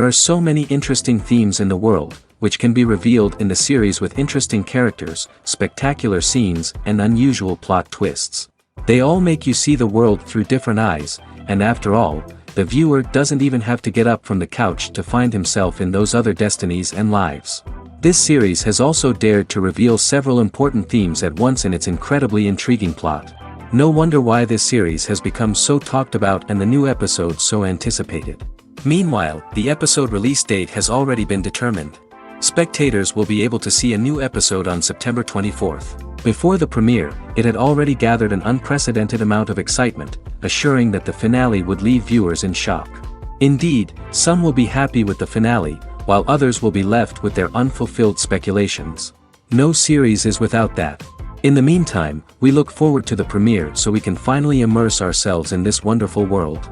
There are so many interesting themes in the world, which can be revealed in the series with interesting characters, spectacular scenes, and unusual plot twists. They all make you see the world through different eyes, and after all, the viewer doesn't even have to get up from the couch to find himself in those other destinies and lives. This series has also dared to reveal several important themes at once in its incredibly intriguing plot. No wonder why this series has become so talked about and the new episodes so anticipated. Meanwhile, the episode release date has already been determined. Spectators will be able to see a new episode on September 24th. Before the premiere, it had already gathered an unprecedented amount of excitement, assuring that the finale would leave viewers in shock. Indeed, some will be happy with the finale, while others will be left with their unfulfilled speculations. No series is without that. In the meantime, we look forward to the premiere so we can finally immerse ourselves in this wonderful world.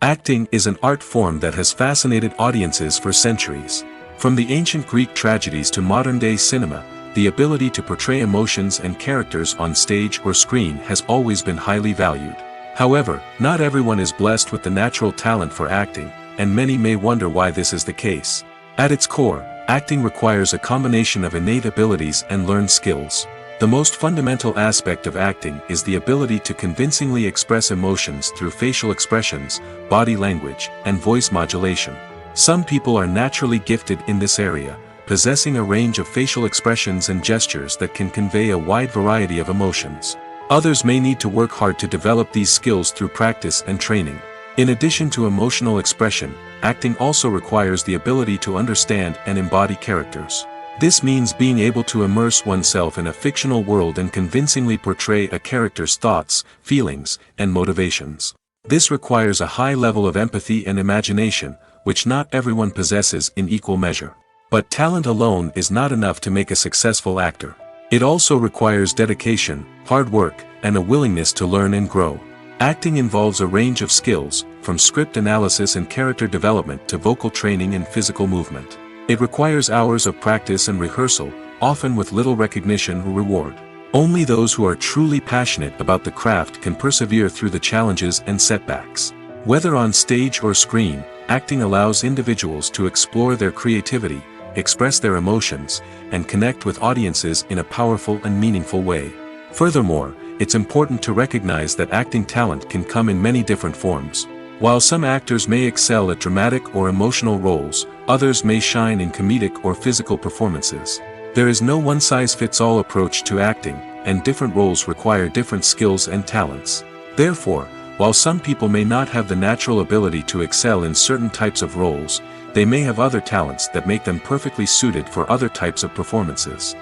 Acting is an art form that has fascinated audiences for centuries. From the ancient Greek tragedies to modern-day cinema, the ability to portray emotions and characters on stage or screen has always been highly valued. However, not everyone is blessed with the natural talent for acting, and many may wonder why this is the case. At its core, acting requires a combination of innate abilities and learned skills. The most fundamental aspect of acting is the ability to convincingly express emotions through facial expressions, body language, and voice modulation. Some people are naturally gifted in this area, possessing a range of facial expressions and gestures that can convey a wide variety of emotions. Others may need to work hard to develop these skills through practice and training. In addition to emotional expression, acting also requires the ability to understand and embody characters. This means being able to immerse oneself in a fictional world and convincingly portray a character's thoughts, feelings, and motivations. This requires a high level of empathy and imagination, which not everyone possesses in equal measure. But talent alone is not enough to make a successful actor. It also requires dedication, hard work, and a willingness to learn and grow. Acting involves a range of skills, from script analysis and character development to vocal training and physical movement. It requires hours of practice and rehearsal, often with little recognition or reward. Only those who are truly passionate about the craft can persevere through the challenges and setbacks. Whether on stage or screen, acting allows individuals to explore their creativity, express their emotions, and connect with audiences in a powerful and meaningful way. Furthermore, it's important to recognize that acting talent can come in many different forms. While some actors may excel at dramatic or emotional roles, others may shine in comedic or physical performances. There is no one-size-fits-all approach to acting, and different roles require different skills and talents. Therefore, while some people may not have the natural ability to excel in certain types of roles, they may have other talents that make them perfectly suited for other types of performances.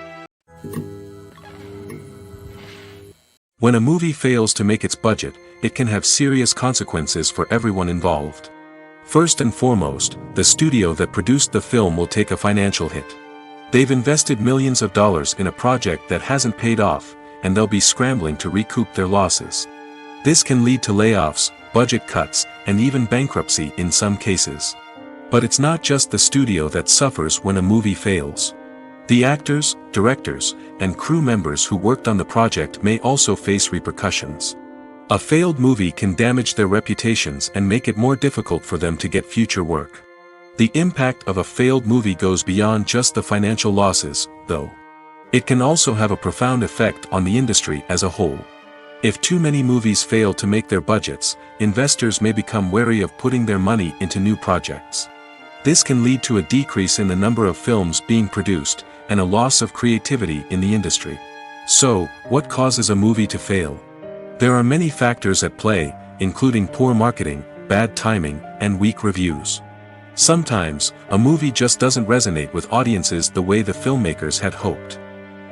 When a movie fails to make its budget, it can have serious consequences for everyone involved. First and foremost, the studio that produced the film will take a financial hit. They've invested millions of dollars in a project that hasn't paid off, and they'll be scrambling to recoup their losses. This can lead to layoffs, budget cuts, and even bankruptcy in some cases. But it's not just the studio that suffers when a movie fails. The actors, directors, and crew members who worked on the project may also face repercussions. A failed movie can damage their reputations and make it more difficult for them to get future work. The impact of a failed movie goes beyond just the financial losses, though. It can also have a profound effect on the industry as a whole. If too many movies fail to make their budgets, investors may become wary of putting their money into new projects. This can lead to a decrease in the number of films being produced, and a loss of creativity in the industry. So, what causes a movie to fail? There are many factors at play, including poor marketing, bad timing, and weak reviews. Sometimes, a movie just doesn't resonate with audiences the way the filmmakers had hoped.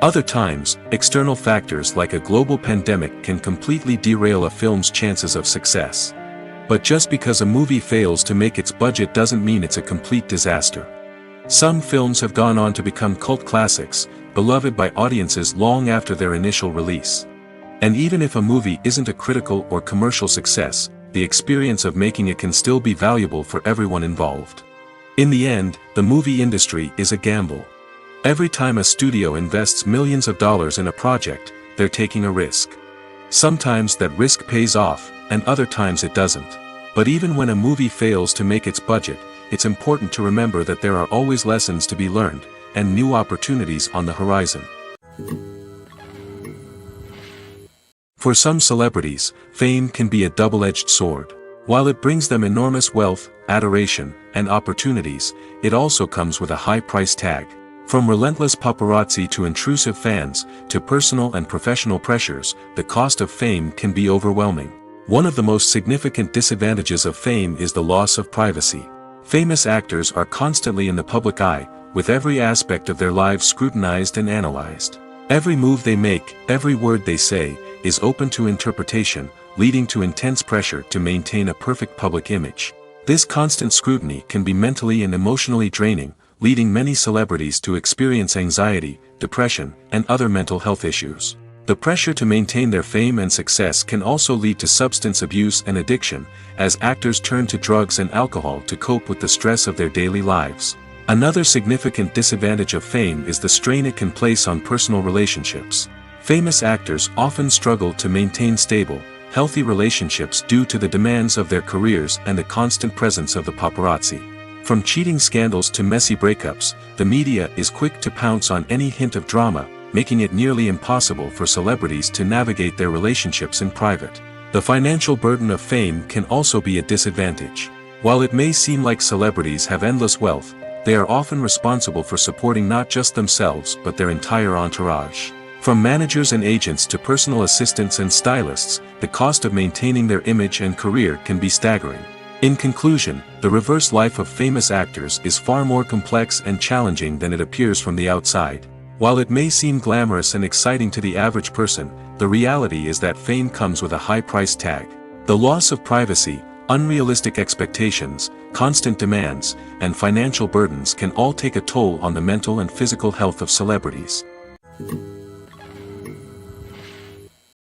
Other times, external factors like a global pandemic can completely derail a film's chances of success. But just because a movie fails to make its budget doesn't mean it's a complete disaster. Some films have gone on to become cult classics, beloved by audiences long after their initial release. And even if a movie isn't a critical or commercial success, the experience of making it can still be valuable for everyone involved. In the end, the movie industry is a gamble. Every time a studio invests millions of dollars in a project, they're taking a risk. Sometimes that risk pays off, and other times it doesn't. But even when a movie fails to make its budget, it's important to remember that there are always lessons to be learned, and new opportunities on the horizon. For some celebrities, fame can be a double-edged sword. While it brings them enormous wealth, adoration, and opportunities, it also comes with a high price tag. From relentless paparazzi to intrusive fans, to personal and professional pressures, the cost of fame can be overwhelming. One of the most significant disadvantages of fame is the loss of privacy. Famous actors are constantly in the public eye, with every aspect of their lives scrutinized and analyzed. Every move they make, every word they say, is open to interpretation, leading to intense pressure to maintain a perfect public image. This constant scrutiny can be mentally and emotionally draining, leading many celebrities to experience anxiety, depression, and other mental health issues. The pressure to maintain their fame and success can also lead to substance abuse and addiction, as actors turn to drugs and alcohol to cope with the stress of their daily lives. Another significant disadvantage of fame is the strain it can place on personal relationships. Famous actors often struggle to maintain stable, healthy relationships due to the demands of their careers and the constant presence of the paparazzi. From cheating scandals to messy breakups, the media is quick to pounce on any hint of drama, making it nearly impossible for celebrities to navigate their relationships in private. The financial burden of fame can also be a disadvantage. While it may seem like celebrities have endless wealth, they are often responsible for supporting not just themselves but their entire entourage. From managers and agents to personal assistants and stylists, the cost of maintaining their image and career can be staggering. In conclusion, the reverse life of famous actors is far more complex and challenging than it appears from the outside. While it may seem glamorous and exciting to the average person, the reality is that fame comes with a high price tag. The loss of privacy, unrealistic expectations, constant demands, and financial burdens can all take a toll on the mental and physical health of celebrities.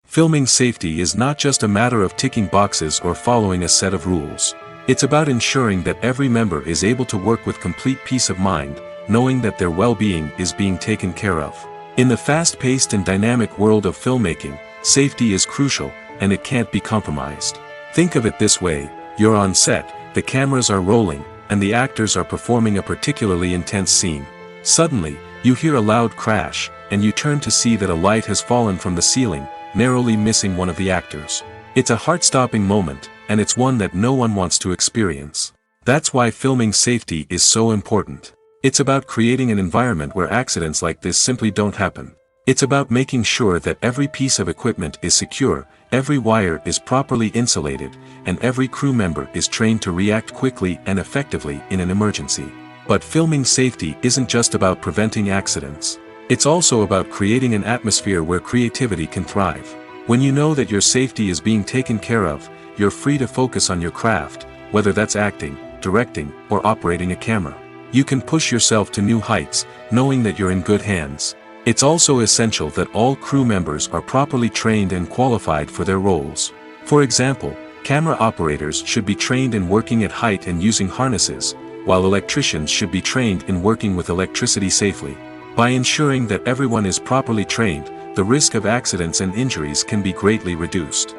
Filming safety is not just a matter of ticking boxes or following a set of rules. It's about ensuring that every member is able to work with complete peace of mind, knowing that their well-being is being taken care of. In the fast-paced and dynamic world of filmmaking, safety is crucial, and it can't be compromised. Think of it this way: you're on set, the cameras are rolling, and the actors are performing a particularly intense scene. Suddenly, you hear a loud crash, and you turn to see that a light has fallen from the ceiling, narrowly missing one of the actors. It's a heart-stopping moment, and it's one that no one wants to experience. That's why filming safety is so important. It's about creating an environment where accidents like this simply don't happen. It's about making sure that every piece of equipment is secure, every wire is properly insulated, and every crew member is trained to react quickly and effectively in an emergency. But filming safety isn't just about preventing accidents. It's also about creating an atmosphere where creativity can thrive. When you know that your safety is being taken care of, you're free to focus on your craft, whether that's acting, directing, or operating a camera. You can push yourself to new heights, knowing that you're in good hands. It's also essential that all crew members are properly trained and qualified for their roles. For example, camera operators should be trained in working at height and using harnesses, while electricians should be trained in working with electricity safely. By ensuring that everyone is properly trained, the risk of accidents and injuries can be greatly reduced.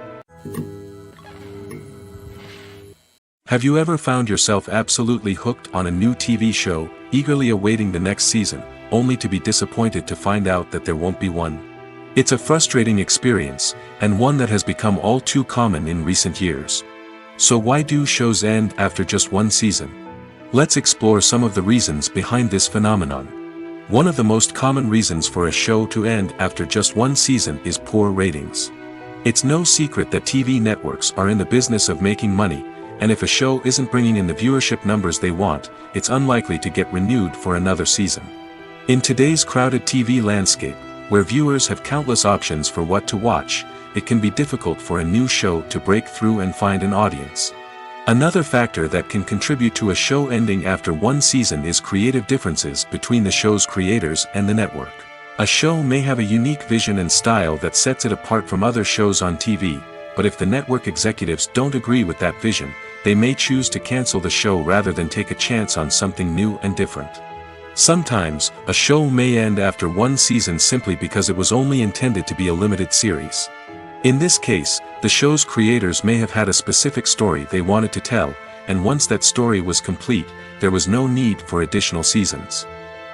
Have you ever found yourself absolutely hooked on a new TV show, eagerly awaiting the next season, only to be disappointed to find out that there won't be one? It's a frustrating experience, and one that has become all too common in recent years. So why do shows end after just one season? Let's explore some of the reasons behind this phenomenon. One of the most common reasons for a show to end after just one season is poor ratings. It's no secret that TV networks are in the business of making money, and if a show isn't bringing in the viewership numbers they want, it's unlikely to get renewed for another season. In today's crowded TV landscape, where viewers have countless options for what to watch, it can be difficult for a new show to break through and find an audience. Another factor that can contribute to a show ending after one season is creative differences between the show's creators and the network. A show may have a unique vision and style that sets it apart from other shows on TV, but if the network executives don't agree with that vision, they may choose to cancel the show rather than take a chance on something new and different. Sometimes, a show may end after one season simply because it was only intended to be a limited series. In this case, the show's creators may have had a specific story they wanted to tell, and once that story was complete, there was no need for additional seasons.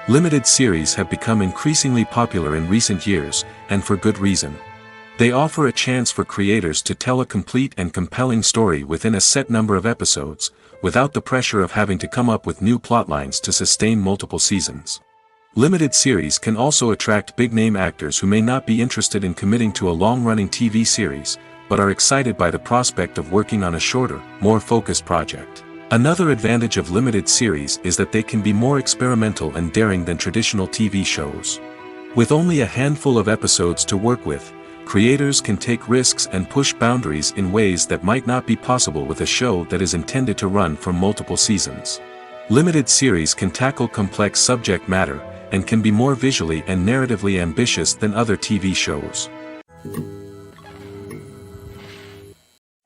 Limited series have become increasingly popular in recent years, and for good reason. They offer a chance for creators to tell a complete and compelling story within a set number of episodes, without the pressure of having to come up with new plotlines to sustain multiple seasons. Limited series can also attract big-name actors who may not be interested in committing to a long-running TV series, but are excited by the prospect of working on a shorter, more focused project. Another advantage of limited series is that they can be more experimental and daring than traditional TV shows. With only a handful of episodes to work with, creators can take risks and push boundaries in ways that might not be possible with a show that is intended to run for multiple seasons. Limited series can tackle complex subject matter, and can be more visually and narratively ambitious than other TV shows.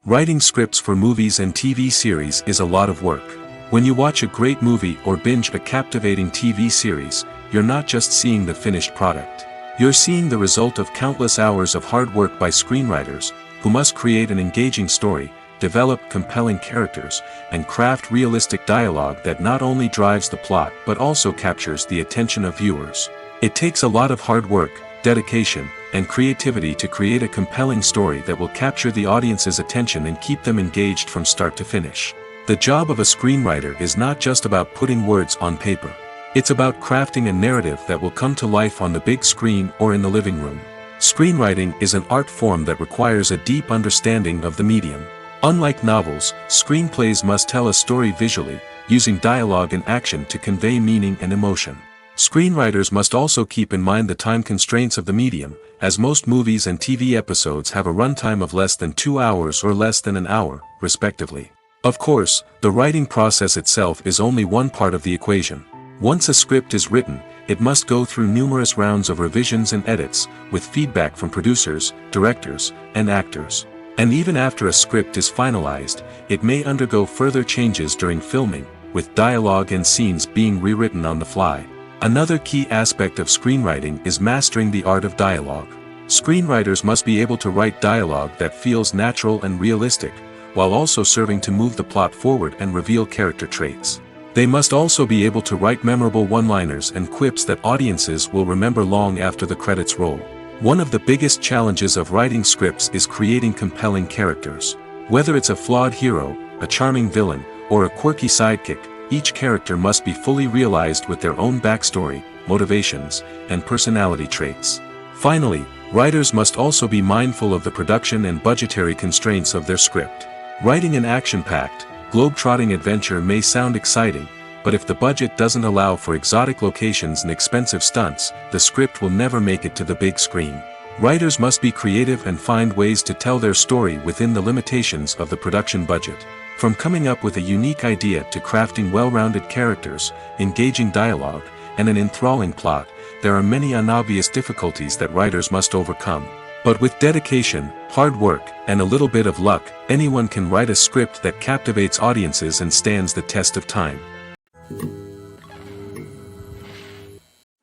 Writing scripts for movies and TV series is a lot of work. When you watch a great movie or binge a captivating TV series, you're not just seeing the finished product. You're seeing the result of countless hours of hard work by screenwriters, who must create an engaging story, develop compelling characters, and craft realistic dialogue that not only drives the plot but also captures the attention of viewers. It takes a lot of hard work, dedication, and creativity to create a compelling story that will capture the audience's attention and keep them engaged from start to finish. The job of a screenwriter is not just about putting words on paper. It's about crafting a narrative that will come to life on the big screen or in the living room. Screenwriting is an art form that requires a deep understanding of the medium. Unlike novels, screenplays must tell a story visually, using dialogue and action to convey meaning and emotion. Screenwriters must also keep in mind the time constraints of the medium, as most movies and TV episodes have a runtime of less than 2 hours or less than an hour, respectively. Of course, the writing process itself is only one part of the equation. Once a script is written, it must go through numerous rounds of revisions and edits, with feedback from producers, directors, and actors. And even after a script is finalized, it may undergo further changes during filming, with dialogue and scenes being rewritten on the fly. Another key aspect of screenwriting is mastering the art of dialogue. Screenwriters must be able to write dialogue that feels natural and realistic, while also serving to move the plot forward and reveal character traits. They must also be able to write memorable one-liners and quips that audiences will remember long after the credits roll. One of the biggest challenges of writing scripts is creating compelling characters. Whether it's a flawed hero, a charming villain, or a quirky sidekick, each character must be fully realized with their own backstory, motivations, and personality traits. Finally, writers must also be mindful of the production and budgetary constraints of their script. Writing an action-packed, globe-trotting adventure may sound exciting, but if the budget doesn't allow for exotic locations and expensive stunts, the script will never make it to the big screen. Writers must be creative and find ways to tell their story within the limitations of the production budget. From coming up with a unique idea to crafting well-rounded characters, engaging dialogue, and an enthralling plot, there are many unobvious difficulties that writers must overcome. But with dedication, hard work, and a little bit of luck, anyone can write a script that captivates audiences and stands the test of time.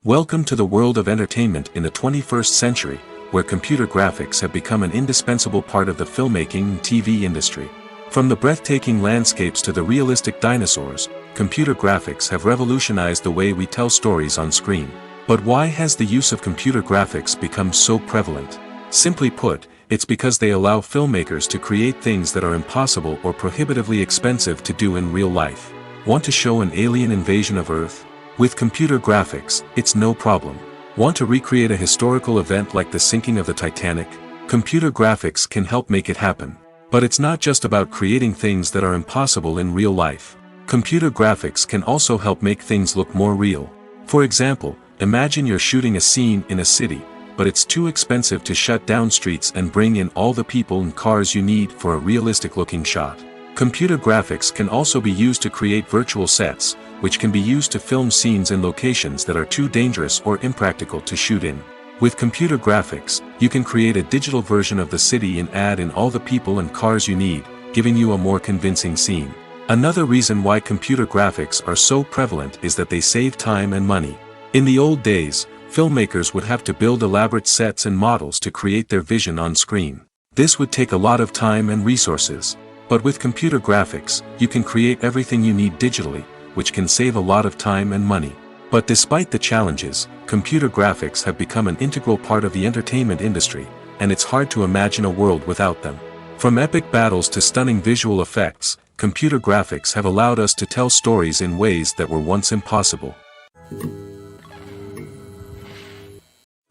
Welcome to the world of entertainment in the 21st century, where computer graphics have become an indispensable part of the filmmaking and TV industry. From the breathtaking landscapes to the realistic dinosaurs, computer graphics have revolutionized the way we tell stories on screen. But why has the use of computer graphics become so prevalent? Simply put, it's because they allow filmmakers to create things that are impossible or prohibitively expensive to do in real life. Want to show an alien invasion of Earth? With computer graphics, it's no problem. Want to recreate a historical event like the sinking of the Titanic? Computer graphics can help make it happen. But it's not just about creating things that are impossible in real life. Computer graphics can also help make things look more real. For example, imagine you're shooting a scene in a city, but it's too expensive to shut down streets and bring in all the people and cars you need for a realistic-looking shot. Computer graphics can also be used to create virtual sets, which can be used to film scenes in locations that are too dangerous or impractical to shoot in. With computer graphics, you can create a digital version of the city and add in all the people and cars you need, giving you a more convincing scene. Another reason why computer graphics are so prevalent is that they save time and money. In the old days, filmmakers would have to build elaborate sets and models to create their vision on screen. This would take a lot of time and resources. But with computer graphics, you can create everything you need digitally, which can save a lot of time and money. But despite the challenges, computer graphics have become an integral part of the entertainment industry, and it's hard to imagine a world without them. From epic battles to stunning visual effects, computer graphics have allowed us to tell stories in ways that were once impossible.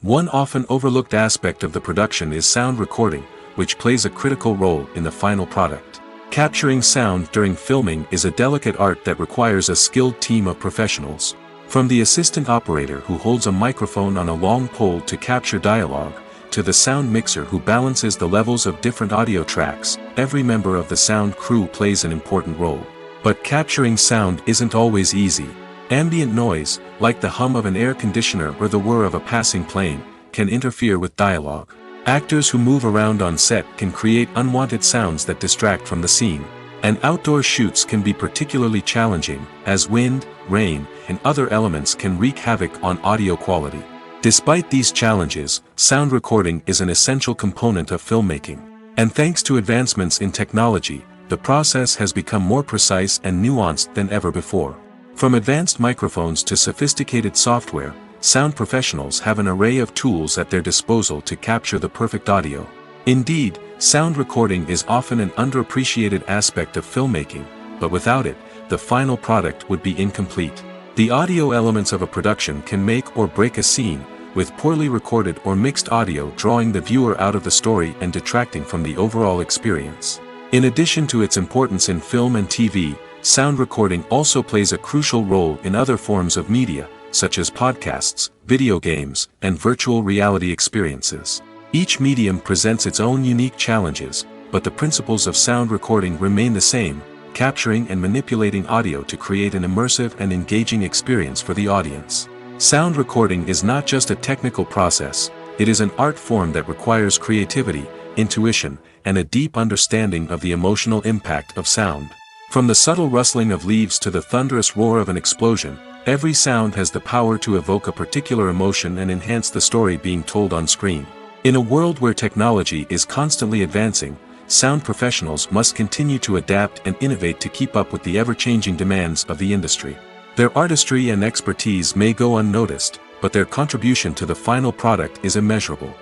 One often overlooked aspect of the production is sound recording, which plays a critical role in the final product. Capturing sound during filming is a delicate art that requires a skilled team of professionals. From the assistant operator who holds a microphone on a long pole to capture dialogue, to the sound mixer who balances the levels of different audio tracks, every member of the sound crew plays an important role. But capturing sound isn't always easy. Ambient noise, like the hum of an air conditioner or the whir of a passing plane, can interfere with dialogue. Actors who move around on set can create unwanted sounds that distract from the scene. And outdoor shoots can be particularly challenging, as wind, rain, and other elements can wreak havoc on audio quality. Despite these challenges, sound recording is an essential component of filmmaking. And thanks to advancements in technology, the process has become more precise and nuanced than ever before. From advanced microphones to sophisticated software, sound professionals have an array of tools at their disposal to capture the perfect audio. Indeed, sound recording is often an underappreciated aspect of filmmaking, but without it, the final product would be incomplete. The audio elements of a production can make or break a scene, with poorly recorded or mixed audio drawing the viewer out of the story and detracting from the overall experience. In addition to its importance in film and TV, sound recording also plays a crucial role in other forms of media, such as podcasts, video games, and virtual reality experiences. Each medium presents its own unique challenges, but the principles of sound recording remain the same, capturing and manipulating audio to create an immersive and engaging experience for the audience. Sound recording is not just a technical process, it is an art form that requires creativity, intuition, and a deep understanding of the emotional impact of sound. From the subtle rustling of leaves to the thunderous roar of an explosion, every sound has the power to evoke a particular emotion and enhance the story being told on screen. In a world where technology is constantly advancing, sound professionals must continue to adapt and innovate to keep up with the ever-changing demands of the industry. Their artistry and expertise may go unnoticed, but their contribution to the final product is immeasurable.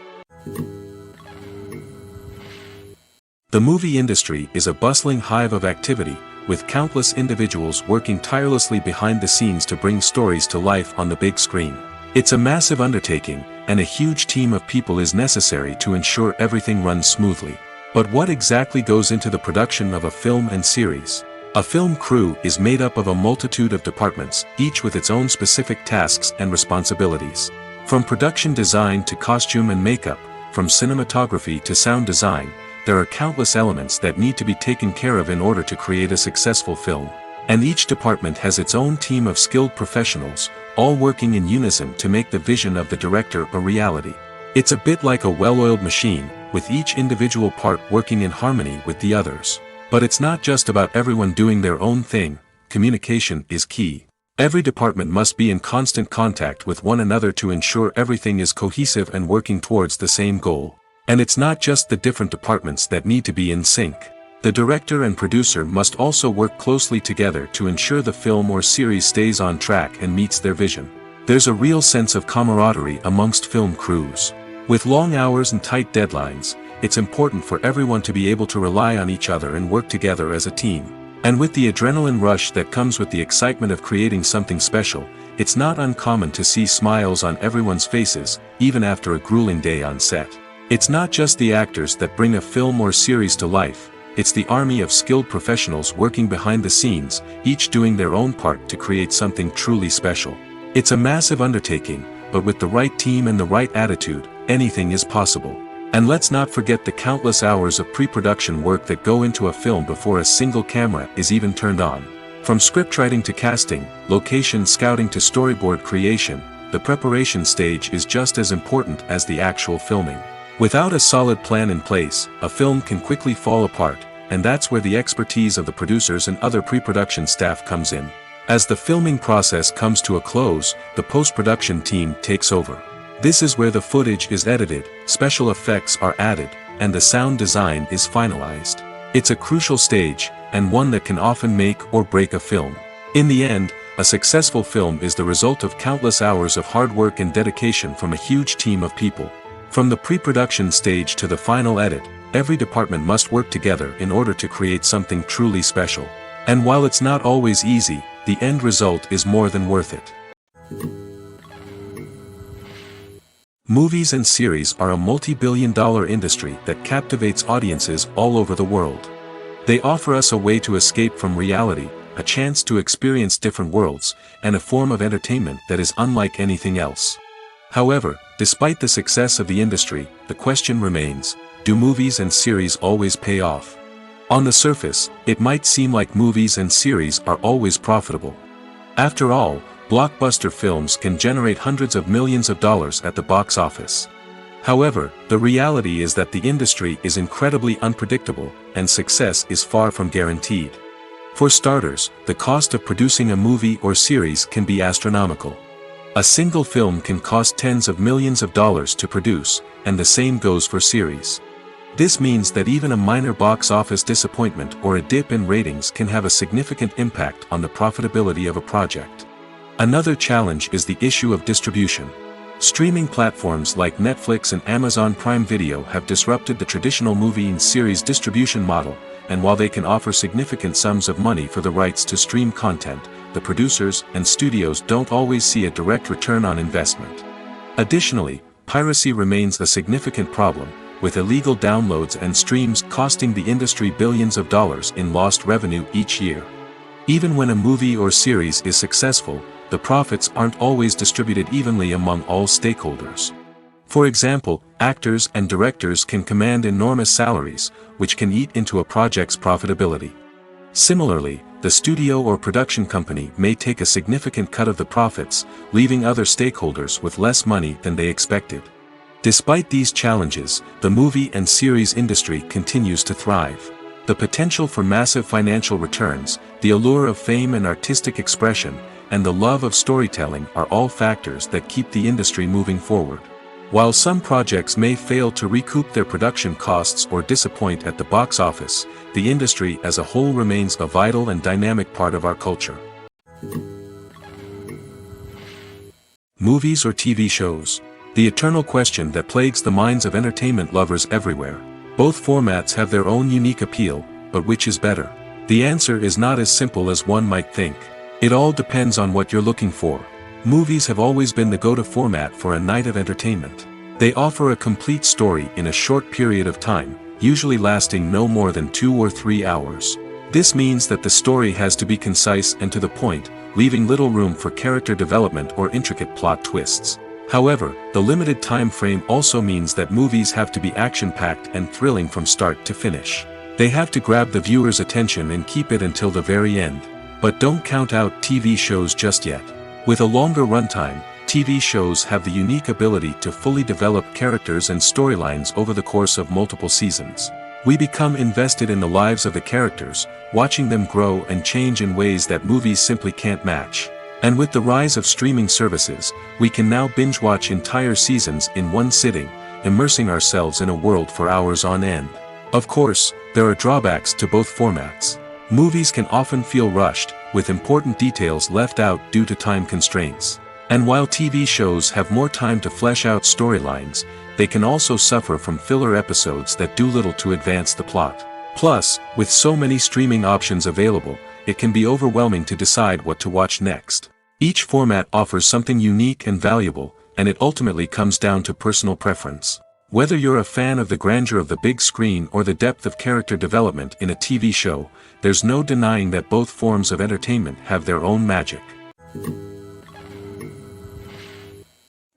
The movie industry is a bustling hive of activity, with countless individuals working tirelessly behind the scenes to bring stories to life on the big screen. It's a massive undertaking, and a huge team of people is necessary to ensure everything runs smoothly. But what exactly goes into the production of a film and series? A film crew is made up of a multitude of departments, each with its own specific tasks and responsibilities. From production design to costume and makeup, from cinematography to sound design, there are countless elements that need to be taken care of in order to create a successful film. And each department has its own team of skilled professionals, all working in unison to make the vision of the director a reality. It's a bit like a well-oiled machine, with each individual part working in harmony with the others. But it's not just about everyone doing their own thing, communication is key. Every department must be in constant contact with one another to ensure everything is cohesive and working towards the same goal. And it's not just the different departments that need to be in sync. The director and producer must also work closely together to ensure the film or series stays on track and meets their vision. There's a real sense of camaraderie amongst film crews. With long hours and tight deadlines, it's important for everyone to be able to rely on each other and work together as a team. And with the adrenaline rush that comes with the excitement of creating something special, it's not uncommon to see smiles on everyone's faces, even after a grueling day on set. It's not just the actors that bring a film or series to life. It's the army of skilled professionals working behind the scenes, each doing their own part to create something truly special. It's a massive undertaking, but with the right team and the right attitude, anything is possible. And let's not forget the countless hours of pre-production work that go into a film before a single camera is even turned on. From scriptwriting to casting, location scouting to storyboard creation, the preparation stage is just as important as the actual filming. Without a solid plan in place, a film can quickly fall apart, and that's where the expertise of the producers and other pre-production staff comes in. As the filming process comes to a close, the post-production team takes over. This is where the footage is edited, special effects are added, and the sound design is finalized. It's a crucial stage, and one that can often make or break a film. In the end, a successful film is the result of countless hours of hard work and dedication from a huge team of people. From the pre-production stage to the final edit, every department must work together in order to create something truly special. And while it's not always easy, the end result is more than worth it. Movies and series are a multi-billion-dollar industry that captivates audiences all over the world. They offer us a way to escape from reality, a chance to experience different worlds, and a form of entertainment that is unlike anything else. However, despite the success of the industry, the question remains, do movies and series always pay off? On the surface, it might seem like movies and series are always profitable. After all, blockbuster films can generate hundreds of millions of dollars at the box office. However, the reality is that the industry is incredibly unpredictable, and success is far from guaranteed. For starters, the cost of producing a movie or series can be astronomical. A single film can cost tens of millions of dollars to produce, and the same goes for series. This means that even a minor box office disappointment or a dip in ratings can have a significant impact on the profitability of a project. Another challenge is the issue of distribution. Streaming platforms like Netflix and Amazon Prime Video have disrupted the traditional movie and series distribution model, and while they can offer significant sums of money for the rights to stream content, the producers and studios don't always see a direct return on investment. Additionally, piracy remains a significant problem, with illegal downloads and streams costing the industry billions of dollars in lost revenue each year. Even when a movie or series is successful, the profits aren't always distributed evenly among all stakeholders. For example, actors and directors can command enormous salaries, which can eat into a project's profitability. Similarly, the studio or production company may take a significant cut of the profits, leaving other stakeholders with less money than they expected. Despite these challenges, the movie and series industry continues to thrive. The potential for massive financial returns, the allure of fame and artistic expression, and the love of storytelling are all factors that keep the industry moving forward. While some projects may fail to recoup their production costs or disappoint at the box office, the industry as a whole remains a vital and dynamic part of our culture. Movies or TV shows? The eternal question that plagues the minds of entertainment lovers everywhere. Both formats have their own unique appeal, but which is better? The answer is not as simple as one might think. It all depends on what you're looking for. Movies have always been the go-to format for a night of entertainment. They offer a complete story in a short period of time, usually lasting no more than 2 or 3 hours. This means that the story has to be concise and to the point, leaving little room for character development or intricate plot twists. However, the limited time frame also means that movies have to be action-packed and thrilling from start to finish. They have to grab the viewer's attention and keep it until the very end. But don't count out TV shows just yet. With a longer runtime, TV shows have the unique ability to fully develop characters and storylines over the course of multiple seasons. We become invested in the lives of the characters, watching them grow and change in ways that movies simply can't match. And with the rise of streaming services, we can now binge-watch entire seasons in one sitting, immersing ourselves in a world for hours on end. Of course, there are drawbacks to both formats. Movies can often feel rushed, with important details left out due to time constraints. And while TV shows have more time to flesh out storylines, they can also suffer from filler episodes that do little to advance the plot. Plus, with so many streaming options available, it can be overwhelming to decide what to watch next. Each format offers something unique and valuable, and it ultimately comes down to personal preference. Whether you're a fan of the grandeur of the big screen or the depth of character development in a TV show, there's no denying that both forms of entertainment have their own magic.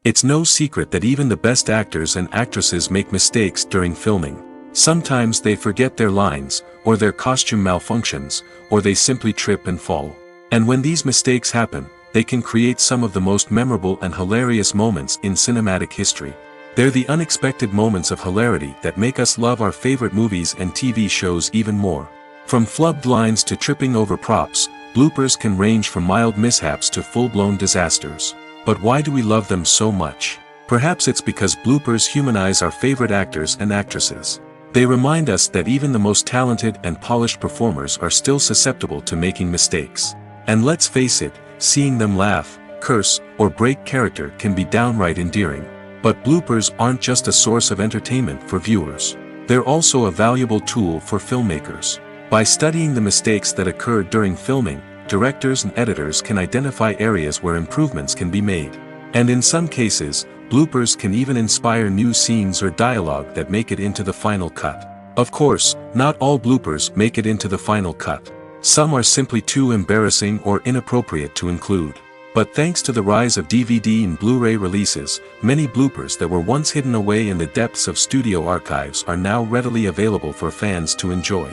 It's no secret that even the best actors and actresses make mistakes during filming. Sometimes they forget their lines, or their costume malfunctions, or they simply trip and fall. And when these mistakes happen, they can create some of the most memorable and hilarious moments in cinematic history. They're the unexpected moments of hilarity that make us love our favorite movies and TV shows even more. From flubbed lines to tripping over props, bloopers can range from mild mishaps to full-blown disasters. But why do we love them so much? Perhaps it's because bloopers humanize our favorite actors and actresses. They remind us that even the most talented and polished performers are still susceptible to making mistakes. And let's face it, seeing them laugh, curse, or break character can be downright endearing. But bloopers aren't just a source of entertainment for viewers. They're also a valuable tool for filmmakers. By studying the mistakes that occurred during filming, directors and editors can identify areas where improvements can be made. And in some cases, bloopers can even inspire new scenes or dialogue that make it into the final cut. Of course, not all bloopers make it into the final cut. Some are simply too embarrassing or inappropriate to include. But thanks to the rise of DVD and Blu-ray releases, many bloopers that were once hidden away in the depths of studio archives are now readily available for fans to enjoy.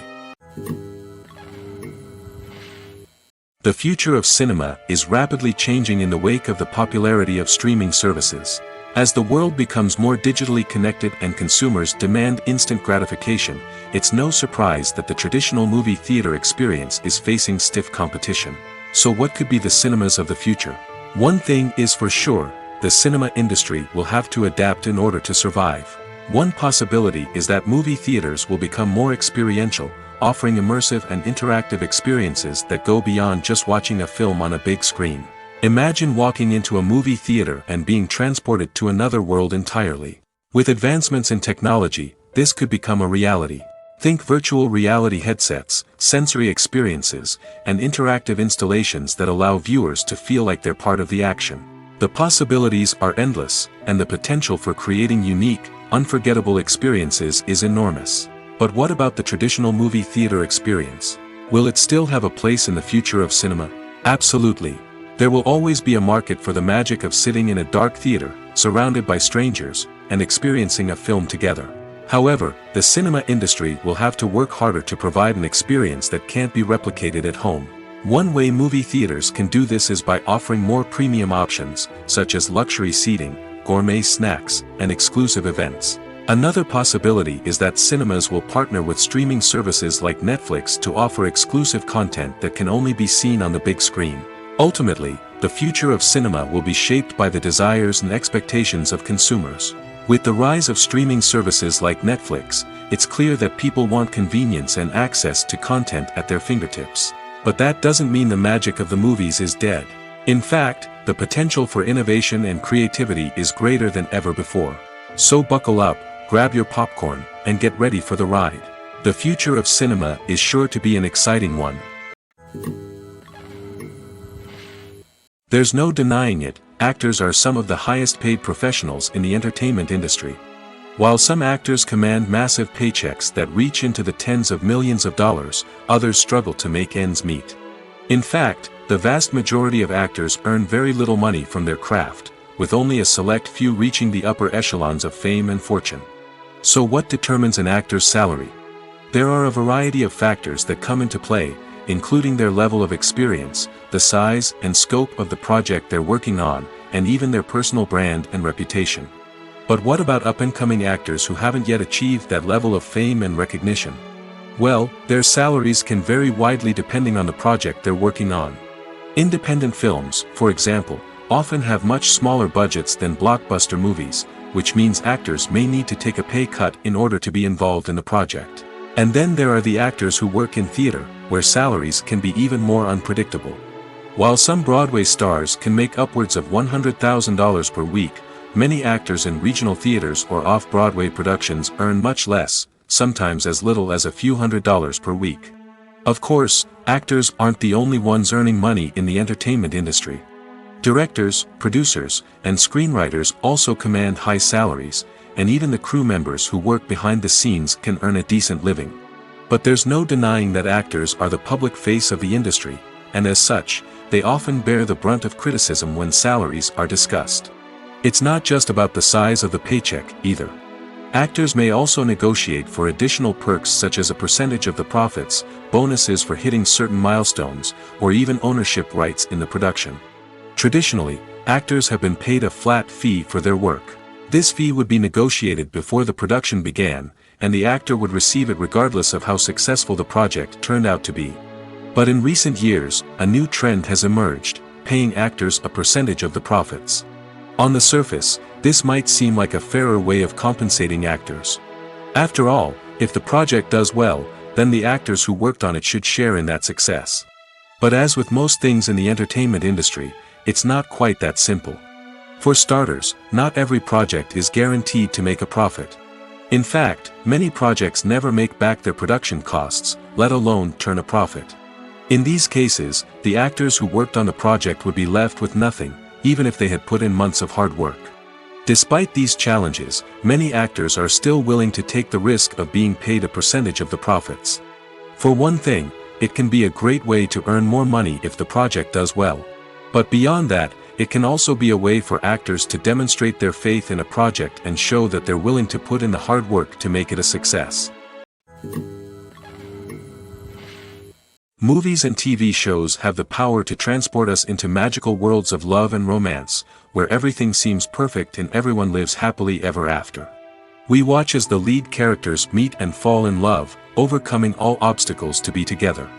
The future of cinema is rapidly changing in the wake of the popularity of streaming services. As the world becomes more digitally connected and consumers demand instant gratification, it's no surprise that the traditional movie theater experience is facing stiff competition. So what could be the cinemas of the future? One thing is for sure, the cinema industry will have to adapt in order to survive. One possibility is that movie theaters will become more experiential, offering immersive and interactive experiences that go beyond just watching a film on a big screen. Imagine walking into a movie theater and being transported to another world entirely. With advancements in technology, this could become a reality. Think virtual reality headsets, sensory experiences, and interactive installations that allow viewers to feel like they're part of the action. The possibilities are endless, and the potential for creating unique, unforgettable experiences is enormous. But what about the traditional movie theater experience? Will it still have a place in the future of cinema? Absolutely. There will always be a market for the magic of sitting in a dark theater, surrounded by strangers, and experiencing a film together. However, the cinema industry will have to work harder to provide an experience that can't be replicated at home. One way movie theaters can do this is by offering more premium options, such as luxury seating, gourmet snacks, and exclusive events. Another possibility is that cinemas will partner with streaming services like Netflix to offer exclusive content that can only be seen on the big screen. Ultimately, the future of cinema will be shaped by the desires and expectations of consumers. With the rise of streaming services like Netflix, it's clear that people want convenience and access to content at their fingertips. But that doesn't mean the magic of the movies is dead. In fact, the potential for innovation and creativity is greater than ever before. So buckle up, grab your popcorn, and get ready for the ride. The future of cinema is sure to be an exciting one. There's no denying it, actors are some of the highest paid professionals in the entertainment industry. While some actors command massive paychecks that reach into the tens of millions of dollars, others struggle to make ends meet. In fact, the vast majority of actors earn very little money from their craft, with only a select few reaching the upper echelons of fame and fortune. So what determines an actor's salary? There are a variety of factors that come into play, including their level of experience, the size and scope of the project they're working on, and even their personal brand and reputation. But what about up-and-coming actors who haven't yet achieved that level of fame and recognition? Well, their salaries can vary widely depending on the project they're working on. Independent films, for example, often have much smaller budgets than blockbuster movies, which means actors may need to take a pay cut in order to be involved in the project. And then there are the actors who work in theater, where salaries can be even more unpredictable. While some Broadway stars can make upwards of $100,000 per week, many actors in regional theaters or off-Broadway productions earn much less, sometimes as little as a few $100s per week. Of course, actors aren't the only ones earning money in the entertainment industry. Directors, producers, and screenwriters also command high salaries, and even the crew members who work behind the scenes can earn a decent living. But there's no denying that actors are the public face of the industry, and as such, they often bear the brunt of criticism when salaries are discussed. It's not just about the size of the paycheck, either. Actors may also negotiate for additional perks such as a percentage of the profits, bonuses for hitting certain milestones, or even ownership rights in the production. Traditionally, actors have been paid a flat fee for their work. This fee would be negotiated before the production began, and the actor would receive it regardless of how successful the project turned out to be. But in recent years, a new trend has emerged, paying actors a percentage of the profits. On the surface, this might seem like a fairer way of compensating actors. After all, If the project does well, then the actors who worked on it should share in that success. But as with most things in the entertainment industry, it's not quite that simple. For starters, not every project is guaranteed to make a profit. In fact, many projects never make back their production costs, let alone turn a profit. In these cases, the actors who worked on the project would be left with nothing, even if they had put in months of hard work. Despite these challenges, many actors are still willing to take the risk of being paid a percentage of the profits. For one thing, it can be a great way to earn more money if the project does well. But beyond that, it can also be a way for actors to demonstrate their faith in a project and show that they're willing to put in the hard work to make it a success. Movies and TV shows have the power to transport us into magical worlds of love and romance, where everything seems perfect and everyone lives happily ever after. We watch as the lead characters meet and fall in love, overcoming all obstacles to be together.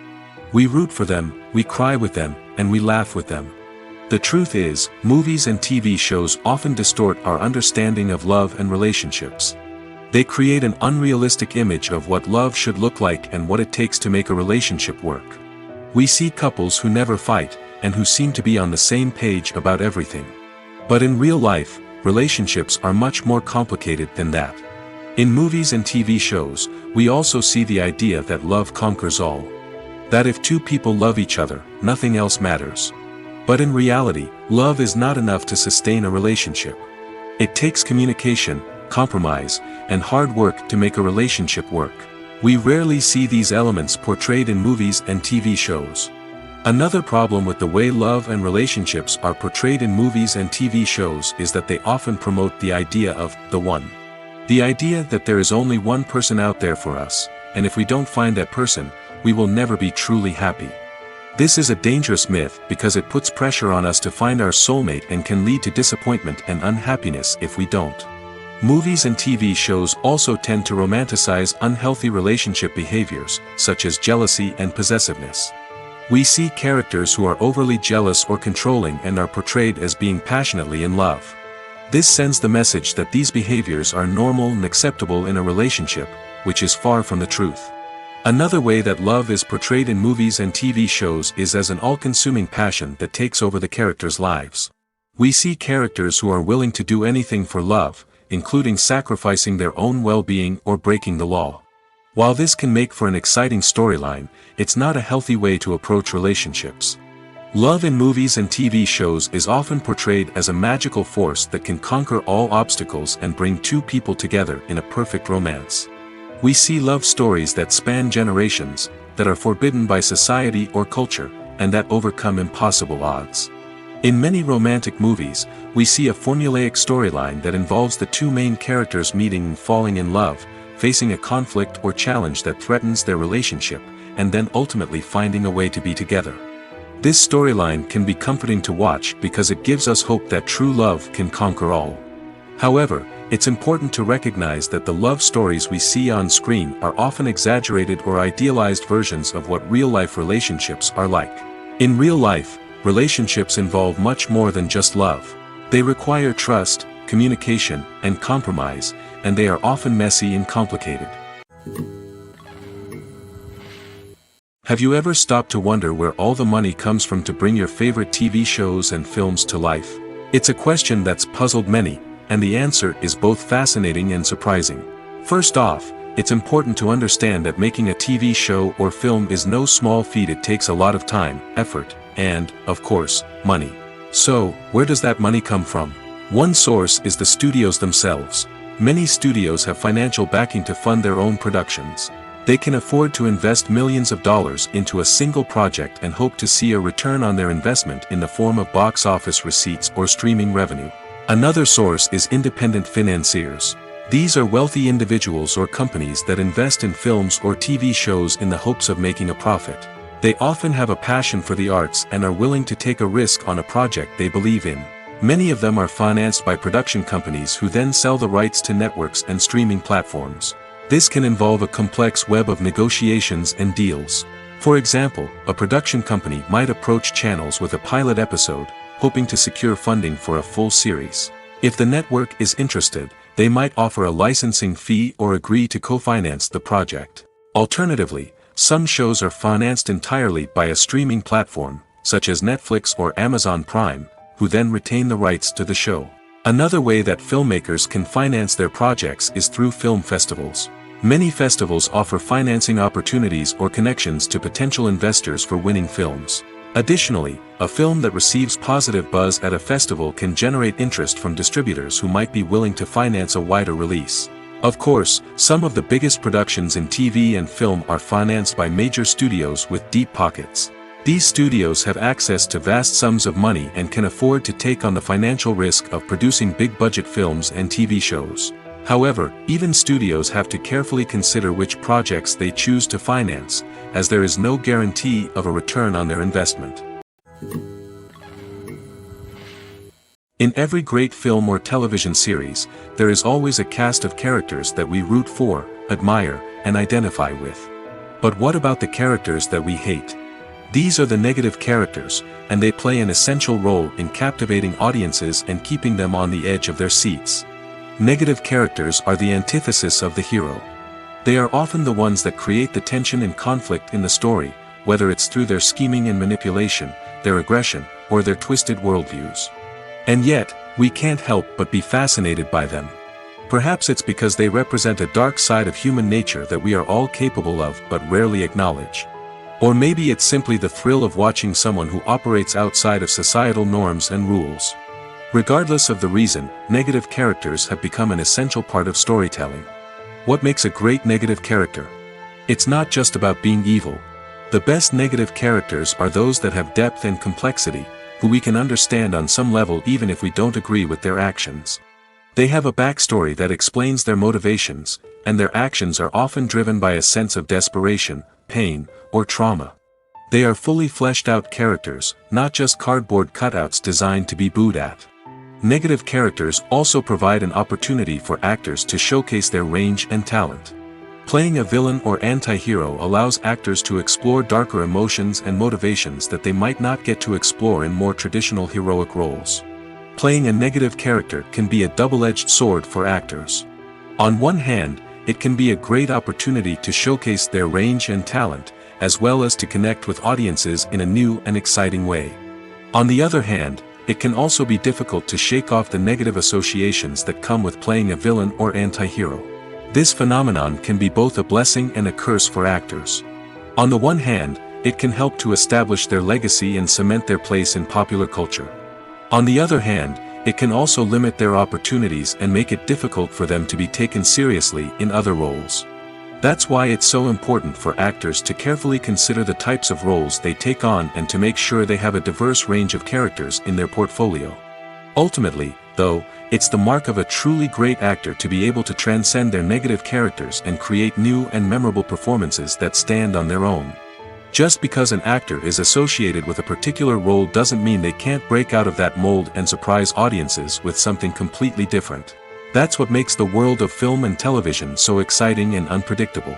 We root for them, we cry with them, and we laugh with them. The truth is, movies and TV shows often distort our understanding of love and relationships. They create an unrealistic image of what love should look like and what it takes to make a relationship work. We see couples who never fight, and who seem to be on the same page about everything. But in real life, relationships are much more complicated than that. In movies and TV shows, we also see the idea that love conquers all. That if two people love each other, nothing else matters. But in reality, love is not enough to sustain a relationship. It takes communication, compromise, and hard work to make a relationship work. We rarely see these elements portrayed in movies and TV shows. Another problem with the way love and relationships are portrayed in movies and TV shows is that they often promote the idea of the one. The idea that there is only one person out there for us, and if we don't find that person, we will never be truly happy. This is a dangerous myth because it puts pressure on us to find our soulmate and can lead to disappointment and unhappiness if we don't. Movies and TV shows also tend to romanticize unhealthy relationship behaviors, such as jealousy and possessiveness. We see characters who are overly jealous or controlling and are portrayed as being passionately in love. This sends the message that these behaviors are normal and acceptable in a relationship, which is far from the truth. Another way that love is portrayed in movies and TV shows is as an all-consuming passion that takes over the characters' lives. We see characters who are willing to do anything for love, including sacrificing their own well-being or breaking the law. While this can make for an exciting storyline, it's not a healthy way to approach relationships. Love in movies and TV shows is often portrayed as a magical force that can conquer all obstacles and bring two people together in a perfect romance. We see love stories that span generations, that are forbidden by society or culture, and that overcome impossible odds. In many romantic movies, we see a formulaic storyline that involves the two main characters meeting and falling in love, facing a conflict or challenge that threatens their relationship, and then ultimately finding a way to be together. This storyline can be comforting to watch because it gives us hope that true love can conquer all. However, it's important to recognize that the love stories we see on screen are often exaggerated or idealized versions of what real-life relationships are like. In real life, relationships involve much more than just love. They require trust, communication, and compromise, and they are often messy and complicated. Have you ever stopped to wonder where all the money comes from to bring your favorite TV shows and films to life? It's a question that's puzzled many, and the answer is both fascinating and surprising. First off, it's important to understand that making a TV show or film is no small feat. It takes a lot of time, effort, and, of course, money. So, where does that money come from? One source is the studios themselves. Many studios have financial backing to fund their own productions. They can afford to invest millions of dollars into a single project and hope to see a return on their investment in the form of box office receipts or streaming revenue. Another source is independent financiers. These are wealthy individuals or companies that invest in films or TV shows in the hopes of making a profit. They often have a passion for the arts and are willing to take a risk on a project they believe in. Many of them are financed by production companies who then sell the rights to networks and streaming platforms. This can involve a complex web of negotiations and deals. For example, a production company might approach channels with a pilot episode, hoping to secure funding for a full series. If the network is interested, they might offer a licensing fee or agree to co-finance the project. Alternatively, some shows are financed entirely by a streaming platform, such as Netflix or Amazon Prime, who then retain the rights to the show. Another way that filmmakers can finance their projects is through film festivals. Many festivals offer financing opportunities or connections to potential investors for winning films. Additionally, a film that receives positive buzz at a festival can generate interest from distributors who might be willing to finance a wider release. Of course, some of the biggest productions in TV and film are financed by major studios with deep pockets. These studios have access to vast sums of money and can afford to take on the financial risk of producing big-budget films and TV shows. However, even studios have to carefully consider which projects they choose to finance, as there is no guarantee of a return on their investment. In every great film or television series, there is always a cast of characters that we root for, admire, and identify with. But what about the characters that we hate? These are the negative characters, and they play an essential role in captivating audiences and keeping them on the edge of their seats. Negative characters are the antithesis of the hero. They are often the ones that create the tension and conflict in the story, whether it's through their scheming and manipulation, their aggression, or their twisted worldviews. And yet, we can't help but be fascinated by them. Perhaps it's because they represent a dark side of human nature that we are all capable of but rarely acknowledge. Or maybe it's simply the thrill of watching someone who operates outside of societal norms and rules. Regardless of the reason, negative characters have become an essential part of storytelling. What makes a great negative character? It's not just about being evil. The best negative characters are those that have depth and complexity, who we can understand on some level even if we don't agree with their actions. They have a backstory that explains their motivations, and their actions are often driven by a sense of desperation, pain, or trauma. They are fully fleshed out characters, not just cardboard cutouts designed to be booed at. Negative characters also provide an opportunity for actors to showcase their range and talent. Playing a villain or anti-hero allows actors to explore darker emotions and motivations that they might not get to explore in more traditional heroic roles. Playing a negative character can be a double-edged sword for actors. On one hand, it can be a great opportunity to showcase their range and talent, as well as to connect with audiences in a new and exciting way. On the other hand, it can also be difficult to shake off the negative associations that come with playing a villain or anti-hero. This phenomenon can be both a blessing and a curse for actors. On the one hand, it can help to establish their legacy and cement their place in popular culture. On the other hand, it can also limit their opportunities and make it difficult for them to be taken seriously in other roles. That's why it's so important for actors to carefully consider the types of roles they take on and to make sure they have a diverse range of characters in their portfolio. Ultimately, though, it's the mark of a truly great actor to be able to transcend their negative characters and create new and memorable performances that stand on their own. Just because an actor is associated with a particular role doesn't mean they can't break out of that mold and surprise audiences with something completely different. That's what makes the world of film and television so exciting and unpredictable.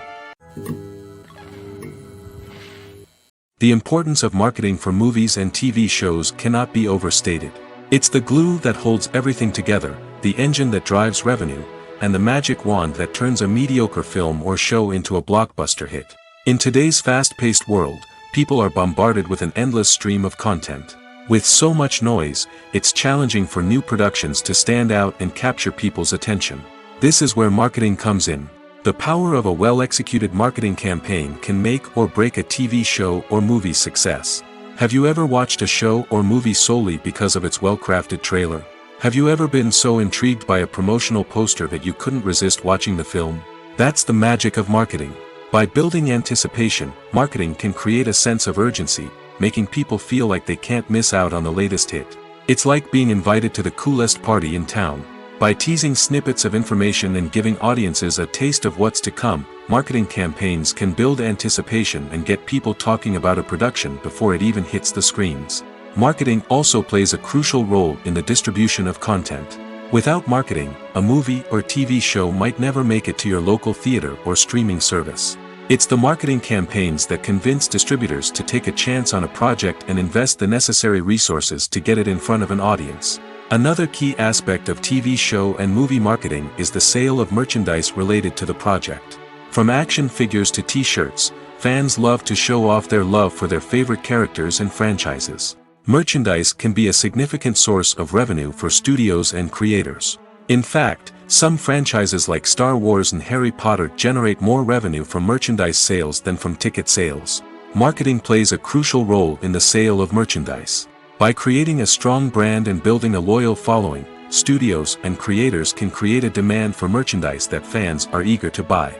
The importance of marketing for movies and TV shows cannot be overstated. It's the glue that holds everything together, the engine that drives revenue, and the magic wand that turns a mediocre film or show into a blockbuster hit. In today's fast-paced world, people are bombarded with an endless stream of content. With so much noise, it's challenging for new productions to stand out and capture people's attention. This is where marketing comes in. The power of a well-executed marketing campaign can make or break a TV show or movie's success. Have you ever watched a show or movie solely because of its well-crafted trailer? Have you ever been so intrigued by a promotional poster that you couldn't resist watching the film? That's the magic of marketing. By building anticipation, marketing can create a sense of urgency, making people feel like they can't miss out on the latest hit. It's like being invited to the coolest party in town. By teasing snippets of information and giving audiences a taste of what's to come, marketing campaigns can build anticipation and get people talking about a production before it even hits the screens. Marketing also plays a crucial role in the distribution of content. Without marketing, a movie or TV show might never make it to your local theater or streaming service. It's the marketing campaigns that convince distributors to take a chance on a project and invest the necessary resources to get it in front of an audience. Another key aspect of TV show and movie marketing is the sale of merchandise related to the project. From action figures to t-shirts, fans love to show off their love for their favorite characters and franchises. Merchandise can be a significant source of revenue for studios and creators. In fact, some franchises like Star Wars and Harry Potter generate more revenue from merchandise sales than from ticket sales. Marketing plays a crucial role in the sale of merchandise. By creating a strong brand and building a loyal following, studios and creators can create a demand for merchandise that fans are eager to buy.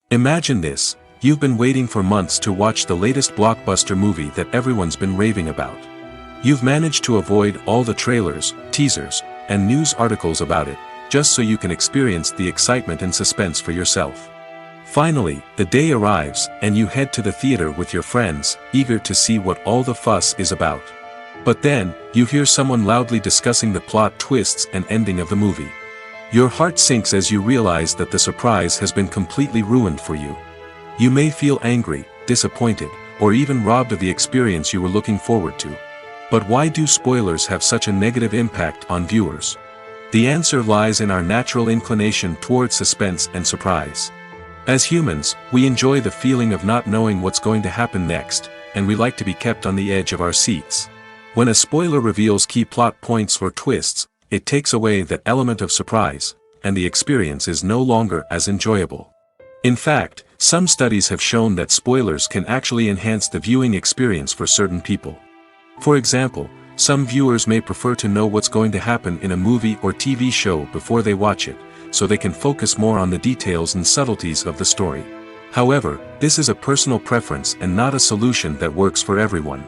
Imagine this: you've been waiting for months to watch the latest blockbuster movie that everyone's been raving about. You've managed to avoid all the trailers, teasers, and news articles about it, just so you can experience the excitement and suspense for yourself. Finally, the day arrives, and you head to the theater with your friends, eager to see what all the fuss is about. But then, you hear someone loudly discussing the plot twists and ending of the movie. Your heart sinks as you realize that the surprise has been completely ruined for you. You may feel angry, disappointed, or even robbed of the experience you were looking forward to. But why do spoilers have such a negative impact on viewers? The answer lies in our natural inclination towards suspense and surprise. As humans, we enjoy the feeling of not knowing what's going to happen next, and we like to be kept on the edge of our seats. When a spoiler reveals key plot points or twists, it takes away that element of surprise, and the experience is no longer as enjoyable. In fact, some studies have shown that spoilers can actually enhance the viewing experience for certain people. For example, some viewers may prefer to know what's going to happen in a movie or TV show before they watch it, so they can focus more on the details and subtleties of the story. However, this is a personal preference and not a solution that works for everyone.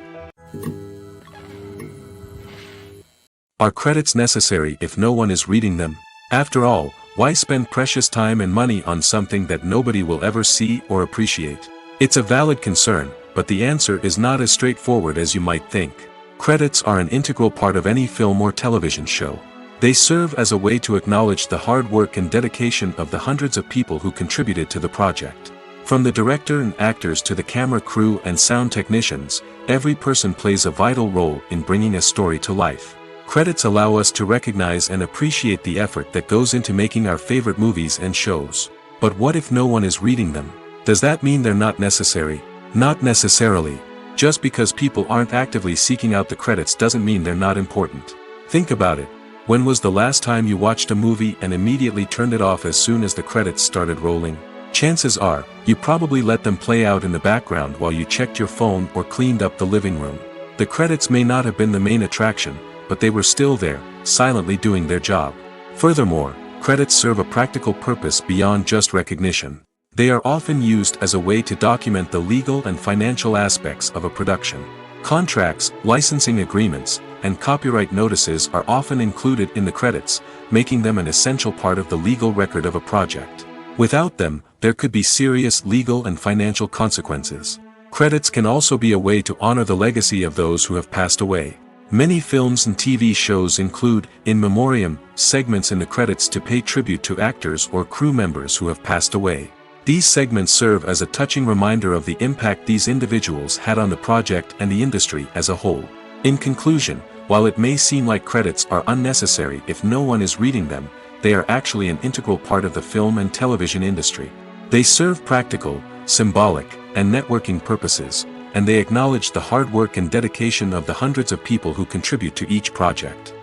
Are credits necessary if no one is reading them? After all, why spend precious time and money on something that nobody will ever see or appreciate? It's a valid concern, but the answer is not as straightforward as you might think. Credits are an integral part of any film or television show. They serve as a way to acknowledge the hard work and dedication of the hundreds of people who contributed to the project. From the director and actors to the camera crew and sound technicians, every person plays a vital role in bringing a story to life. Credits allow us to recognize and appreciate the effort that goes into making our favorite movies and shows. But what if no one is reading them? Does that mean they're not necessary? Not necessarily. Just because people aren't actively seeking out the credits doesn't mean they're not important. Think about it. When was the last time you watched a movie and immediately turned it off as soon as the credits started rolling? Chances are, you probably let them play out in the background while you checked your phone or cleaned up the living room. The credits may not have been the main attraction, but they were still there, silently doing their job. Furthermore, credits serve a practical purpose beyond just recognition. They are often used as a way to document the legal and financial aspects of a production. Contracts, licensing agreements, and copyright notices are often included in the credits, making them an essential part of the legal record of a project. Without them, there could be serious legal and financial consequences. Credits can also be a way to honor the legacy of those who have passed away. Many films and TV shows include, in memoriam, segments in the credits to pay tribute to actors or crew members who have passed away. These segments serve as a touching reminder of the impact these individuals had on the project and the industry as a whole. In conclusion, while it may seem like credits are unnecessary if no one is reading them, they are actually an integral part of the film and television industry. They serve practical, symbolic, and networking purposes, and they acknowledge the hard work and dedication of the hundreds of people who contribute to each project.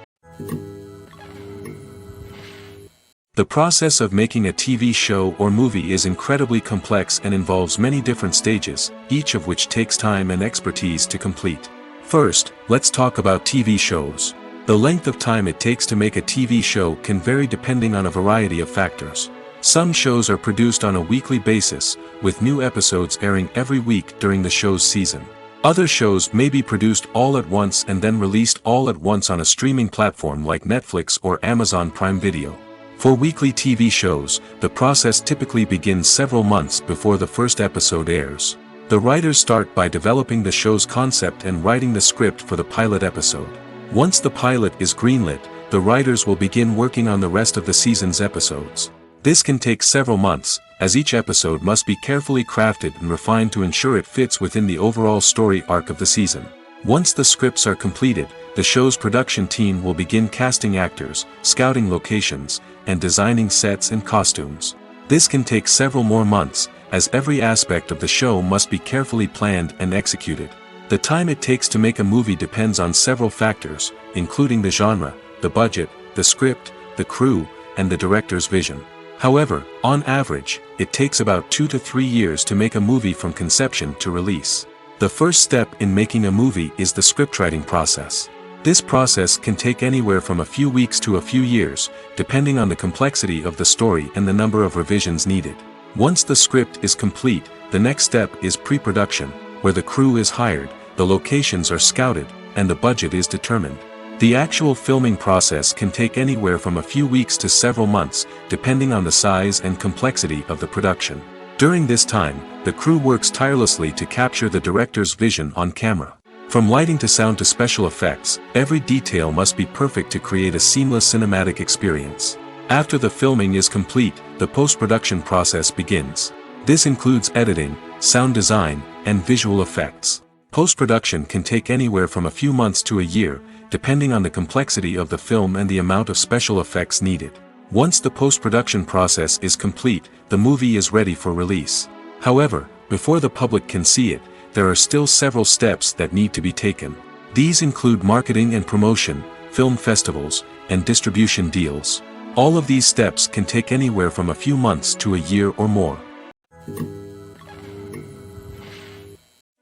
The process of making a TV show or movie is incredibly complex and involves many different stages, each of which takes time and expertise to complete. First, let's talk about TV shows. The length of time it takes to make a TV show can vary depending on a variety of factors. Some shows are produced on a weekly basis, with new episodes airing every week during the show's season. Other shows may be produced all at once and then released all at once on a streaming platform like Netflix or Amazon Prime Video. For weekly TV shows, the process typically begins several months before the first episode airs. The writers start by developing the show's concept and writing the script for the pilot episode. Once the pilot is greenlit, the writers will begin working on the rest of the season's episodes. This can take several months, as each episode must be carefully crafted and refined to ensure it fits within the overall story arc of the season. Once the scripts are completed, the show's production team will begin casting actors, scouting locations, and designing sets and costumes. This can take several more months, as every aspect of the show must be carefully planned and executed. The time it takes to make a movie depends on several factors, including the genre, the budget, the script, the crew, and the director's vision. However, on average, it takes about 2 to 3 years to make a movie from conception to release. The first step in making a movie is the scriptwriting process. This process can take anywhere from a few weeks to a few years, depending on the complexity of the story and the number of revisions needed. Once the script is complete, the next step is pre-production, where the crew is hired, the locations are scouted, and the budget is determined. The actual filming process can take anywhere from a few weeks to several months, depending on the size and complexity of the production. During this time, the crew works tirelessly to capture the director's vision on camera. From lighting to sound to special effects, every detail must be perfect to create a seamless cinematic experience. After the filming is complete, the post-production process begins. This includes editing, sound design, and visual effects. Post-production can take anywhere from a few months to a year, depending on the complexity of the film and the amount of special effects needed. Once the post-production process is complete, the movie is ready for release. However, before the public can see it, there are still several steps that need to be taken. These include marketing and promotion, film festivals, and distribution deals. All of these steps can take anywhere from a few months to a year or more.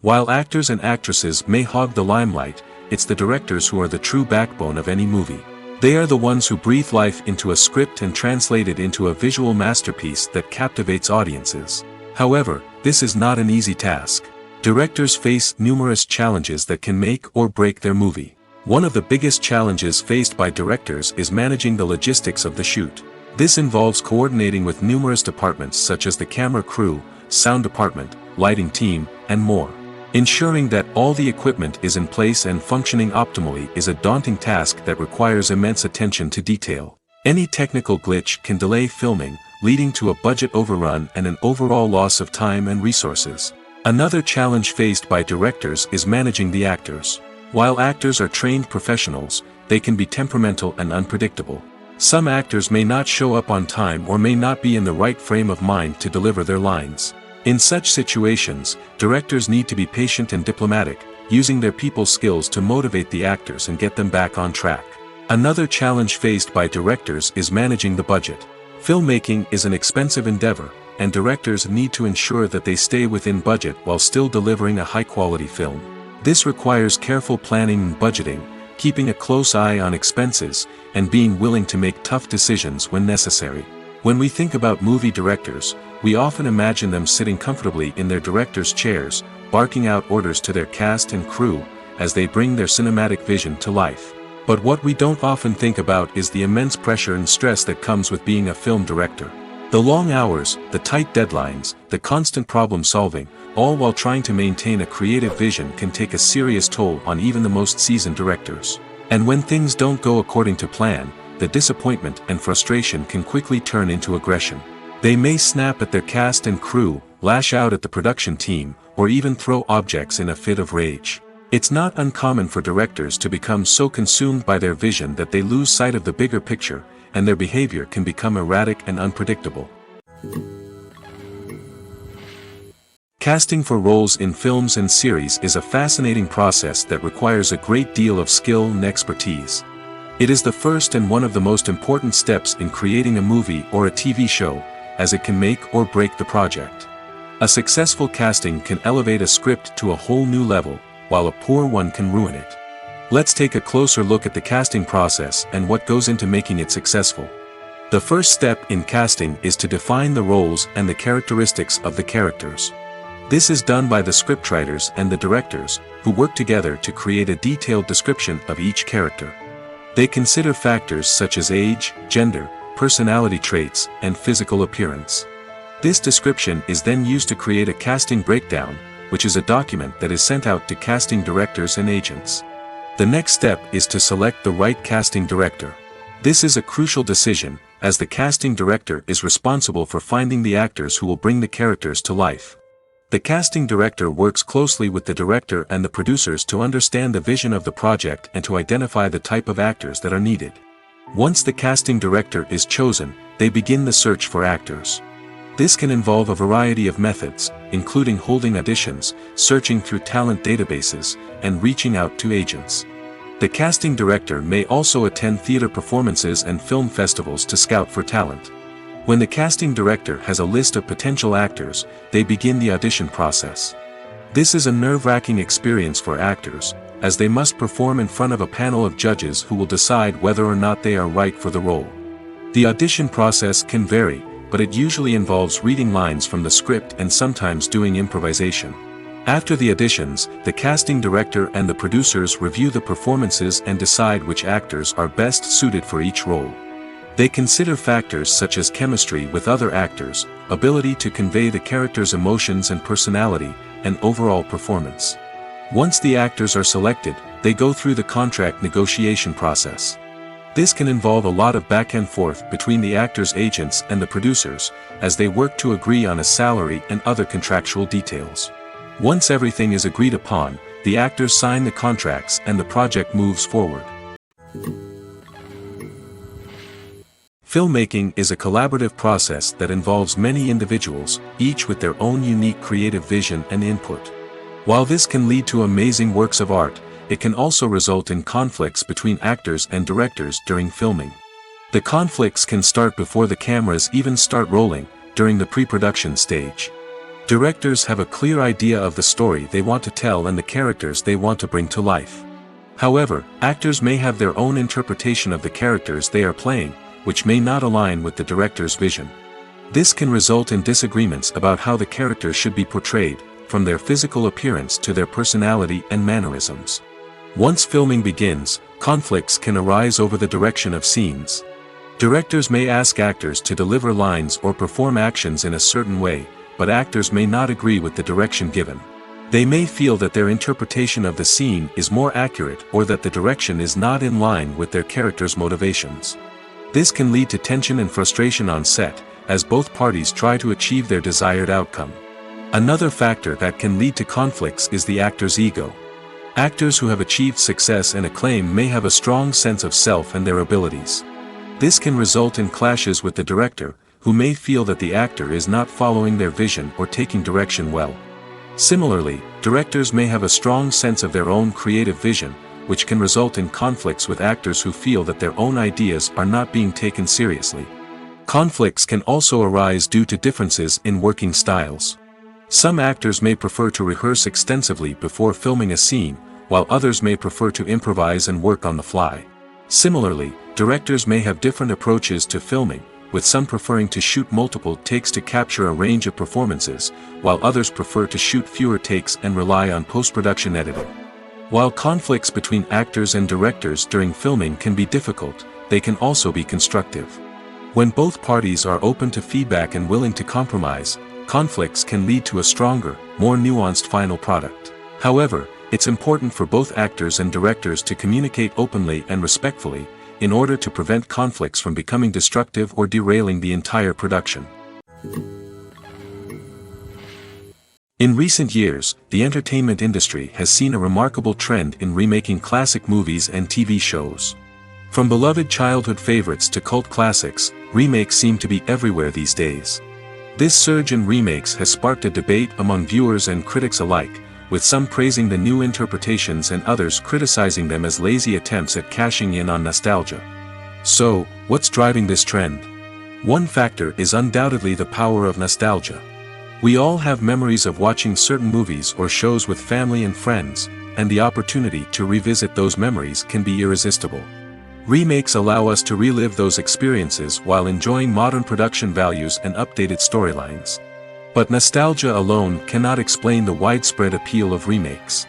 While actors and actresses may hog the limelight, it's the directors who are the true backbone of any movie. They are the ones who breathe life into a script and translate it into a visual masterpiece that captivates audiences. However, this is not an easy task. Directors face numerous challenges that can make or break their movie. One of the biggest challenges faced by directors is managing the logistics of the shoot. This involves coordinating with numerous departments such as the camera crew, sound department, lighting team, and more. Ensuring that all the equipment is in place and functioning optimally is a daunting task that requires immense attention to detail. Any technical glitch can delay filming, leading to a budget overrun and an overall loss of time and resources. Another challenge faced by directors is managing the actors. While actors are trained professionals, they can be temperamental and unpredictable. Some actors may not show up on time or may not be in the right frame of mind to deliver their lines. In such situations, directors need to be patient and diplomatic, using their people skills to motivate the actors and get them back on track. Another challenge faced by directors is managing the budget. Filmmaking is an expensive endeavor, and directors need to ensure that they stay within budget while still delivering a high-quality film. This requires careful planning and budgeting, keeping a close eye on expenses, and being willing to make tough decisions when necessary. When we think about movie directors, we often imagine them sitting comfortably in their director's chairs, barking out orders to their cast and crew, as they bring their cinematic vision to life. But what we don't often think about is the immense pressure and stress that comes with being a film director. The long hours, the tight deadlines, the constant problem solving, all while trying to maintain a creative vision can take a serious toll on even the most seasoned directors. And when things don't go according to plan, the disappointment and frustration can quickly turn into aggression. They may snap at their cast and crew, lash out at the production team, or even throw objects in a fit of rage. It's not uncommon for directors to become so consumed by their vision that they lose sight of the bigger picture, and their behavior can become erratic and unpredictable. Casting for roles in films and series is a fascinating process that requires a great deal of skill and expertise. It is the first and one of the most important steps in creating a movie or a TV show, as it can make or break the project. A successful casting can elevate a script to a whole new level, while a poor one can ruin it. Let's take a closer look at the casting process and what goes into making it successful. The first step in casting is to define the roles and the characteristics of the characters. This is done by the scriptwriters and the directors, who work together to create a detailed description of each character. They consider factors such as age, gender, personality traits, and physical appearance. This description is then used to create a casting breakdown, which is a document that is sent out to casting directors and agents. The next step is to select the right casting director. This is a crucial decision, as the casting director is responsible for finding the actors who will bring the characters to life. The casting director works closely with the director and the producers to understand the vision of the project and to identify the type of actors that are needed. Once the casting director is chosen, they begin the search for actors. This can involve a variety of methods, including holding auditions, searching through talent databases, and reaching out to agents. The casting director may also attend theater performances and film festivals to scout for talent. When the casting director has a list of potential actors, they begin the audition process. This is a nerve-wracking experience for actors, as they must perform in front of a panel of judges who will decide whether or not they are right for the role. The audition process can vary, but it usually involves reading lines from the script and sometimes doing improvisation. After the auditions, the casting director and the producers review the performances and decide which actors are best suited for each role. They consider factors such as chemistry with other actors, ability to convey the character's emotions and personality, and overall performance. Once the actors are selected, they go through the contract negotiation process. This can involve a lot of back and forth between the actors' agents and the producers, as they work to agree on a salary and other contractual details. Once everything is agreed upon, the actors sign the contracts and the project moves forward. Filmmaking is a collaborative process that involves many individuals, each with their own unique creative vision and input. While this can lead to amazing works of art, it can also result in conflicts between actors and directors during filming. The conflicts can start before the cameras even start rolling, during the pre-production stage. Directors have a clear idea of the story they want to tell and the characters they want to bring to life. However, actors may have their own interpretation of the characters they are playing, which may not align with the director's vision. This can result in disagreements about how the characters should be portrayed, from their physical appearance to their personality and mannerisms. Once filming begins, conflicts can arise over the direction of scenes. Directors may ask actors to deliver lines or perform actions in a certain way, but actors may not agree with the direction given. They may feel that their interpretation of the scene is more accurate or that the direction is not in line with their character's motivations. This can lead to tension and frustration on set, as both parties try to achieve their desired outcome. Another factor that can lead to conflicts is the actor's ego. Actors who have achieved success and acclaim may have a strong sense of self and their abilities. This can result in clashes with the director, who may feel that the actor is not following their vision or taking direction well. Similarly, directors may have a strong sense of their own creative vision, which can result in conflicts with actors who feel that their own ideas are not being taken seriously. Conflicts can also arise due to differences in working styles. Some actors may prefer to rehearse extensively before filming a scene, while others may prefer to improvise and work on the fly. Similarly, directors may have different approaches to filming, with some preferring to shoot multiple takes to capture a range of performances, while others prefer to shoot fewer takes and rely on post-production editing. While conflicts between actors and directors during filming can be difficult, they can also be constructive. When both parties are open to feedback and willing to compromise, conflicts can lead to a stronger, more nuanced final product. However, it's important for both actors and directors to communicate openly and respectfully, in order to prevent conflicts from becoming destructive or derailing the entire production. In recent years, the entertainment industry has seen a remarkable trend in remaking classic movies and TV shows. From beloved childhood favorites to cult classics, remakes seem to be everywhere these days. This surge in remakes has sparked a debate among viewers and critics alike, with some praising the new interpretations and others criticizing them as lazy attempts at cashing in on nostalgia. So, what's driving this trend? One factor is undoubtedly the power of nostalgia. We all have memories of watching certain movies or shows with family and friends, and the opportunity to revisit those memories can be irresistible. Remakes allow us to relive those experiences while enjoying modern production values and updated storylines. But nostalgia alone cannot explain the widespread appeal of remakes.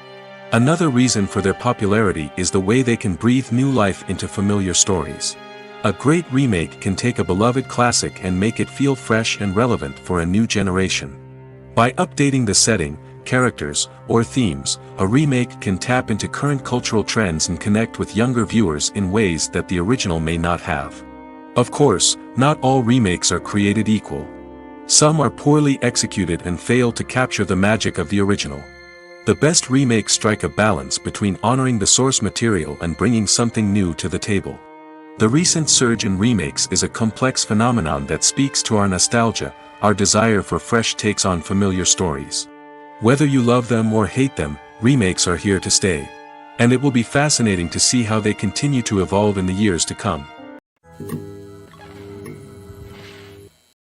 Another reason for their popularity is the way they can breathe new life into familiar stories. A great remake can take a beloved classic and make it feel fresh and relevant for a new generation. By updating the setting, characters, or themes, a remake can tap into current cultural trends and connect with younger viewers in ways that the original may not have. Of course, not all remakes are created equal. Some are poorly executed and fail to capture the magic of the original. The best remakes strike a balance between honoring the source material and bringing something new to the table. The recent surge in remakes is a complex phenomenon that speaks to our nostalgia, our desire for fresh takes on familiar stories. Whether you love them or hate them, remakes are here to stay. And it will be fascinating to see how they continue to evolve in the years to come.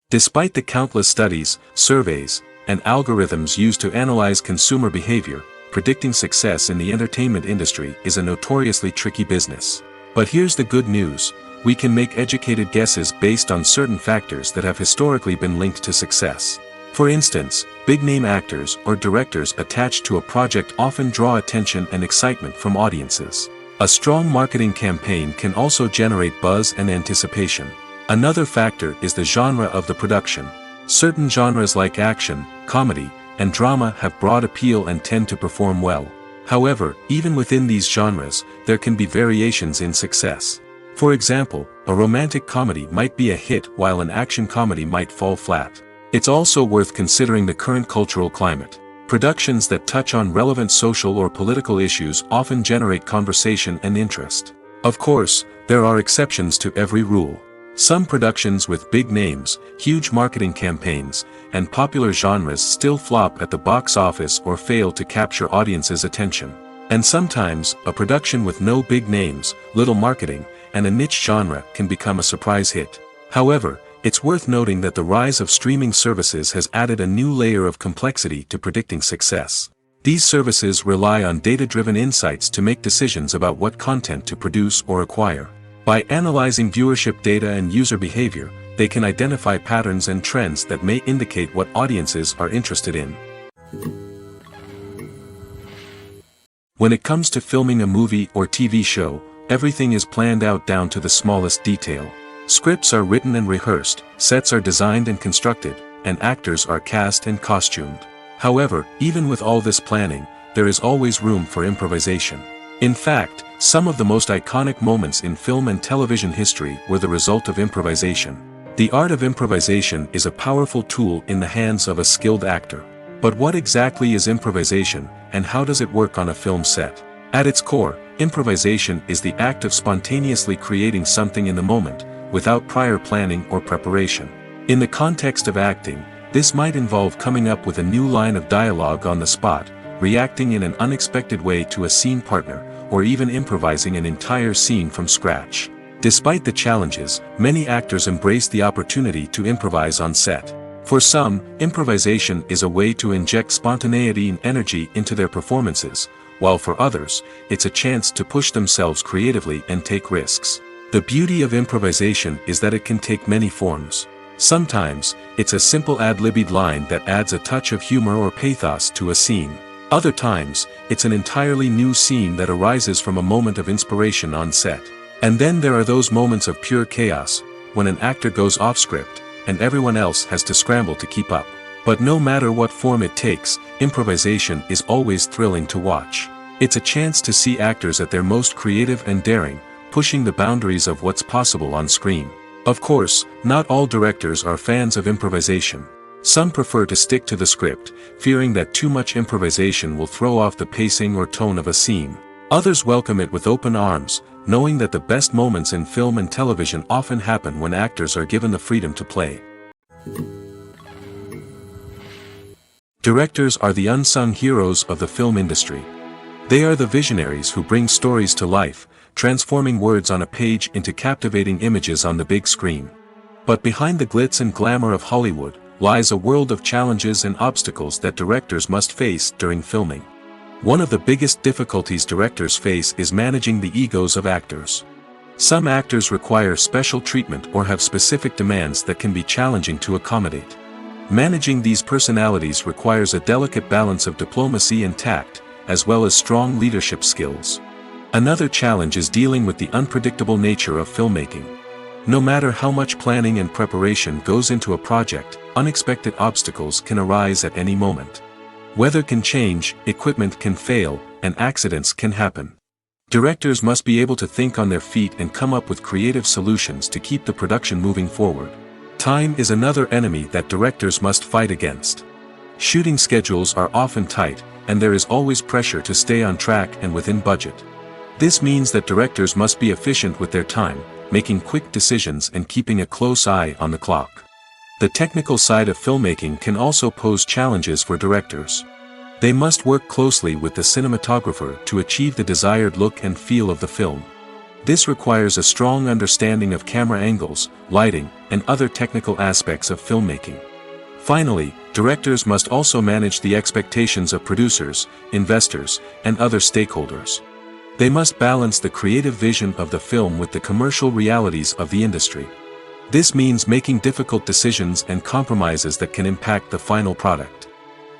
Despite the countless studies, surveys, and algorithms used to analyze consumer behavior, predicting success in the entertainment industry is a notoriously tricky business. But here's the good news: we can make educated guesses based on certain factors that have historically been linked to success. For instance, big-name actors or directors attached to a project often draw attention and excitement from audiences. A strong marketing campaign can also generate buzz and anticipation. Another factor is the genre of the production. Certain genres like action, comedy, and drama have broad appeal and tend to perform well. However, even within these genres, there can be variations in success. For example, a romantic comedy might be a hit while an action comedy might fall flat. It's also worth considering the current cultural climate. Productions that touch on relevant social or political issues often generate conversation and interest. Of course, there are exceptions to every rule. Some productions with big names, huge marketing campaigns, and popular genres still flop at the box office or fail to capture audiences' attention. And sometimes, a production with no big names, little marketing, and a niche genre can become a surprise hit. However, it's worth noting that the rise of streaming services has added a new layer of complexity to predicting success. These services rely on data-driven insights to make decisions about what content to produce or acquire. By analyzing viewership data and user behavior, they can identify patterns and trends that may indicate what audiences are interested in. When it comes to filming a movie or TV show, everything is planned out down to the smallest detail. Scripts are written and rehearsed, sets are designed and constructed, and actors are cast and costumed. However, even with all this planning, there is always room for improvisation. In fact, some of the most iconic moments in film and television history were the result of improvisation. The art of improvisation is a powerful tool in the hands of a skilled actor. But what exactly is improvisation, and how does it work on a film set? At its core, improvisation is the act of spontaneously creating something in the moment, without prior planning or preparation. In the context of acting, this might involve coming up with a new line of dialogue on the spot, reacting in an unexpected way to a scene partner, or even improvising an entire scene from scratch. Despite the challenges, many actors embrace the opportunity to improvise on set. For some, improvisation is a way to inject spontaneity and energy into their performances, while for others, it's a chance to push themselves creatively and take risks. The beauty of improvisation is that it can take many forms. Sometimes, it's a simple ad-libbed line that adds a touch of humor or pathos to a scene. Other times, it's an entirely new scene that arises from a moment of inspiration on set. And then there are those moments of pure chaos, when an actor goes off script, and everyone else has to scramble to keep up. But no matter what form it takes, improvisation is always thrilling to watch. It's a chance to see actors at their most creative and daring, pushing the boundaries of what's possible on screen. Of course, not all directors are fans of improvisation. Some prefer to stick to the script, fearing that too much improvisation will throw off the pacing or tone of a scene. Others welcome it with open arms, knowing that the best moments in film and television often happen when actors are given the freedom to play. Directors are the unsung heroes of the film industry. They are the visionaries who bring stories to life, transforming words on a page into captivating images on the big screen. But behind the glitz and glamour of Hollywood, lies a world of challenges and obstacles that directors must face during filming. One of the biggest difficulties directors face is managing the egos of actors. Some actors require special treatment or have specific demands that can be challenging to accommodate. Managing these personalities requires a delicate balance of diplomacy and tact, as well as strong leadership skills. Another challenge is dealing with the unpredictable nature of filmmaking. No matter how much planning and preparation goes into a project, unexpected obstacles can arise at any moment. Weather can change, equipment can fail, and accidents can happen. Directors must be able to think on their feet and come up with creative solutions to keep the production moving forward. Time is another enemy that directors must fight against. Shooting schedules are often tight, and there is always pressure to stay on track and within budget. This means that directors must be efficient with their time, making quick decisions and keeping a close eye on the clock. The technical side of filmmaking can also pose challenges for directors. They must work closely with the cinematographer to achieve the desired look and feel of the film. This requires a strong understanding of camera angles, lighting, and other technical aspects of filmmaking. Finally, directors must also manage the expectations of producers, investors, and other stakeholders. They must balance the creative vision of the film with the commercial realities of the industry. This means making difficult decisions and compromises that can impact the final product.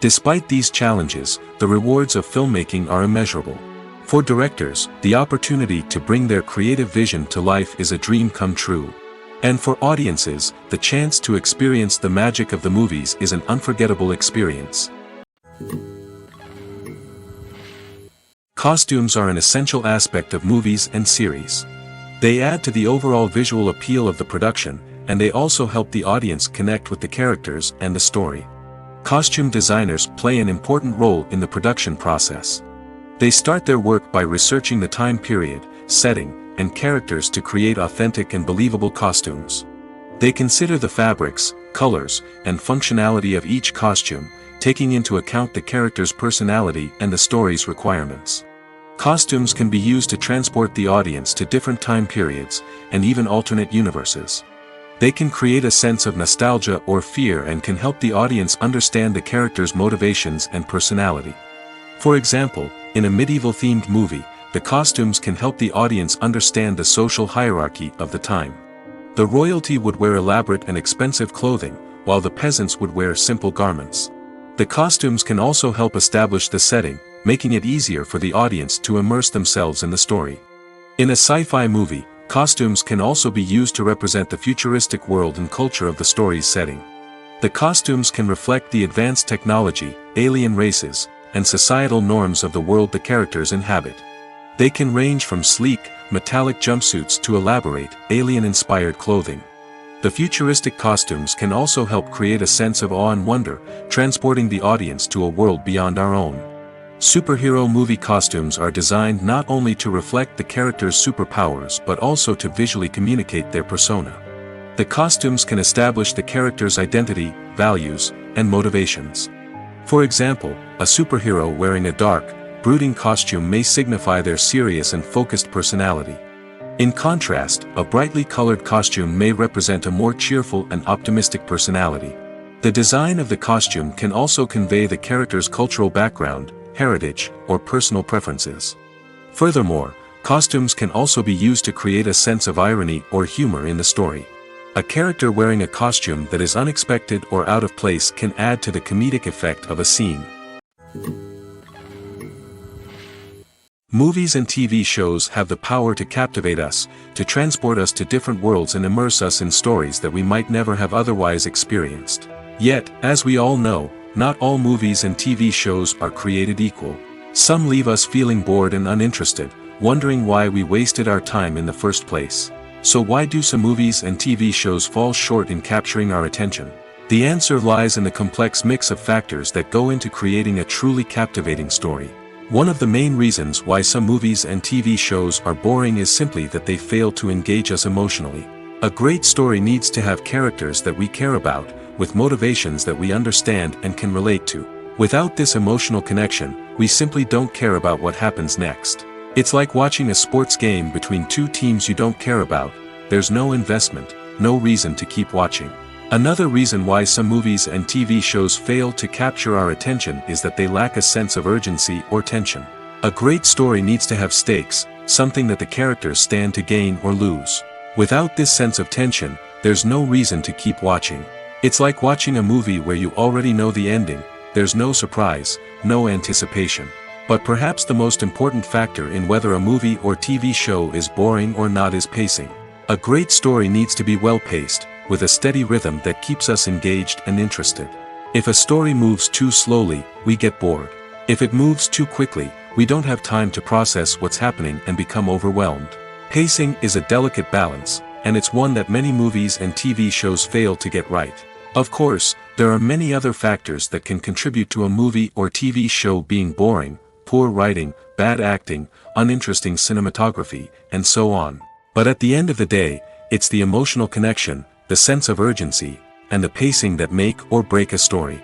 Despite these challenges, the rewards of filmmaking are immeasurable. For directors, the opportunity to bring their creative vision to life is a dream come true. And for audiences, the chance to experience the magic of the movies is an unforgettable experience. Costumes are an essential aspect of movies and series. They add to the overall visual appeal of the production, and they also help the audience connect with the characters and the story. Costume designers play an important role in the production process. They start their work by researching the time period, setting, and characters to create authentic and believable costumes. They consider the fabrics, colors, and functionality of each costume, taking into account the character's personality and the story's requirements. Costumes can be used to transport the audience to different time periods, and even alternate universes. They can create a sense of nostalgia or fear and can help the audience understand the character's motivations and personality. For example, in a medieval-themed movie, the costumes can help the audience understand the social hierarchy of the time. The royalty would wear elaborate and expensive clothing, while the peasants would wear simple garments. The costumes can also help establish the setting, making it easier for the audience to immerse themselves in the story. In a sci-fi movie, costumes can also be used to represent the futuristic world and culture of the story's setting. The costumes can reflect the advanced technology, alien races, and societal norms of the world the characters inhabit. They can range from sleek, metallic jumpsuits to elaborate, alien-inspired clothing. The futuristic costumes can also help create a sense of awe and wonder, transporting the audience to a world beyond our own. Superhero movie costumes are designed not only to reflect the character's superpowers but also to visually communicate their persona. The costumes can establish the character's identity, values, and motivations. For example, a superhero wearing a dark, brooding costume may signify their serious and focused personality. In contrast, a brightly colored costume may represent a more cheerful and optimistic personality. The design of the costume can also convey the character's cultural background, heritage, or personal preferences. Furthermore, costumes can also be used to create a sense of irony or humor in the story. A character wearing a costume that is unexpected or out of place can add to the comedic effect of a scene. Movies and TV shows have the power to captivate us, to transport us to different worlds and immerse us in stories that we might never have otherwise experienced. Yet, as we all know, not all movies and TV shows are created equal. Some leave us feeling bored and uninterested, wondering why we wasted our time in the first place. So why do some movies and TV shows fall short in capturing our attention? The answer lies in the complex mix of factors that go into creating a truly captivating story. One of the main reasons why some movies and TV shows are boring is simply that they fail to engage us emotionally. A great story needs to have characters that we care about, with motivations that we understand and can relate to. Without this emotional connection, we simply don't care about what happens next. It's like watching a sports game between two teams you don't care about. There's no investment, no reason to keep watching. Another reason why some movies and TV shows fail to capture our attention is that they lack a sense of urgency or tension. A great story needs to have stakes, something that the characters stand to gain or lose. Without this sense of tension, there's no reason to keep watching. It's like watching a movie where you already know the ending. There's no surprise, no anticipation. But perhaps the most important factor in whether a movie or TV show is boring or not is pacing. A great story needs to be well-paced, with a steady rhythm that keeps us engaged and interested. If a story moves too slowly, we get bored. If it moves too quickly, we don't have time to process what's happening and become overwhelmed. Pacing is a delicate balance, and it's one that many movies and TV shows fail to get right. Of course, there are many other factors that can contribute to a movie or TV show being boring: poor writing, bad acting, uninteresting cinematography, and so on. But at the end of the day, it's the emotional connection, the sense of urgency, and the pacing that make or break a story.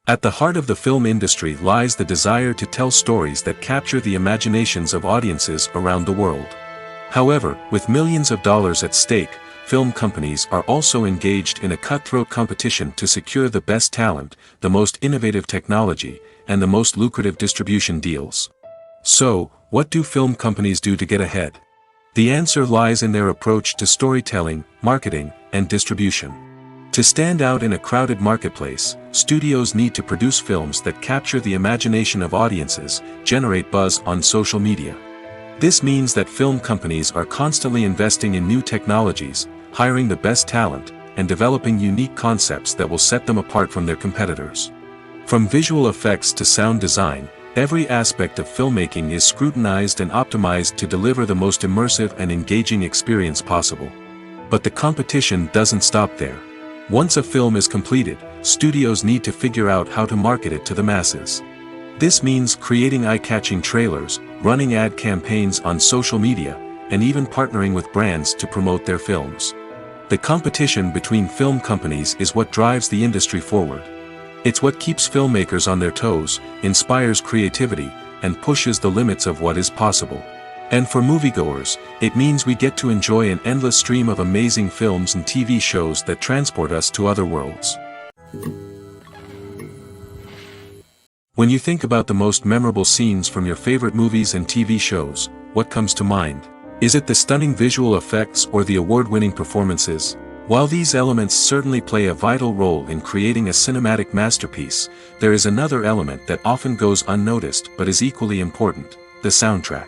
At the heart of the film industry lies the desire to tell stories that capture the imaginations of audiences around the world. However, with millions of dollars at stake, film companies are also engaged in a cutthroat competition to secure the best talent, the most innovative technology, and the most lucrative distribution deals. So, what do film companies do to get ahead? The answer lies in their approach to storytelling, marketing, and distribution. To stand out in a crowded marketplace, studios need to produce films that capture the imagination of audiences, generate buzz on social media. This means that film companies are constantly investing in new technologies, hiring the best talent, and developing unique concepts that will set them apart from their competitors. From visual effects to sound design, every aspect of filmmaking is scrutinized and optimized to deliver the most immersive and engaging experience possible. But the competition doesn't stop there. Once a film is completed, studios need to figure out how to market it to the masses. This means creating eye-catching trailers, running ad campaigns on social media, and even partnering with brands to promote their films. The competition between film companies is what drives the industry forward. It's what keeps filmmakers on their toes, inspires creativity, and pushes the limits of what is possible. And for moviegoers, it means we get to enjoy an endless stream of amazing films and TV shows that transport us to other worlds. When you think about the most memorable scenes from your favorite movies and TV shows, what comes to mind? Is it the stunning visual effects or the award-winning performances? While these elements certainly play a vital role in creating a cinematic masterpiece, there is another element that often goes unnoticed but is equally important: the soundtrack.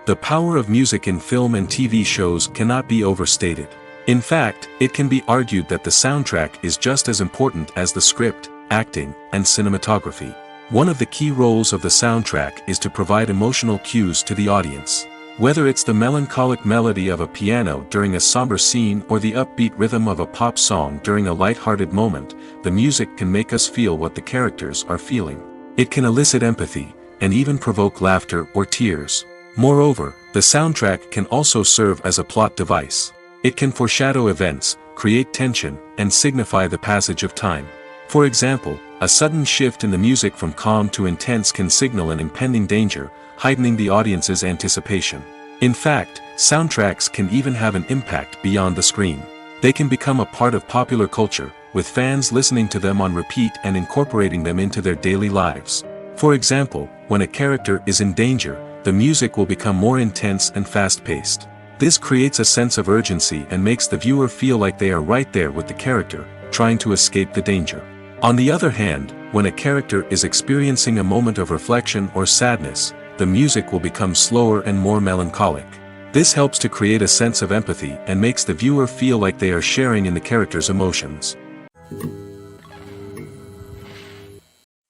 The power of music in film and TV shows cannot be overstated. In fact, it can be argued that the soundtrack is just as important as the script, acting, and cinematography. One of the key roles of the soundtrack is to provide emotional cues to the audience. Whether it's the melancholic melody of a piano during a somber scene or the upbeat rhythm of a pop song during a light-hearted moment, the music can make us feel what the characters are feeling. It can elicit empathy, and even provoke laughter or tears. Moreover, the soundtrack can also serve as a plot device. It can foreshadow events, create tension, and signify the passage of time. For example, a sudden shift in the music from calm to intense can signal an impending danger, heightening the audience's anticipation. In fact, soundtracks can even have an impact beyond the screen. They can become a part of popular culture, with fans listening to them on repeat and incorporating them into their daily lives. For example, when a character is in danger, the music will become more intense and fast-paced. This creates a sense of urgency and makes the viewer feel like they are right there with the character, trying to escape the danger. On the other hand, when a character is experiencing a moment of reflection or sadness, the music will become slower and more melancholic. This helps to create a sense of empathy and makes the viewer feel like they are sharing in the character's emotions.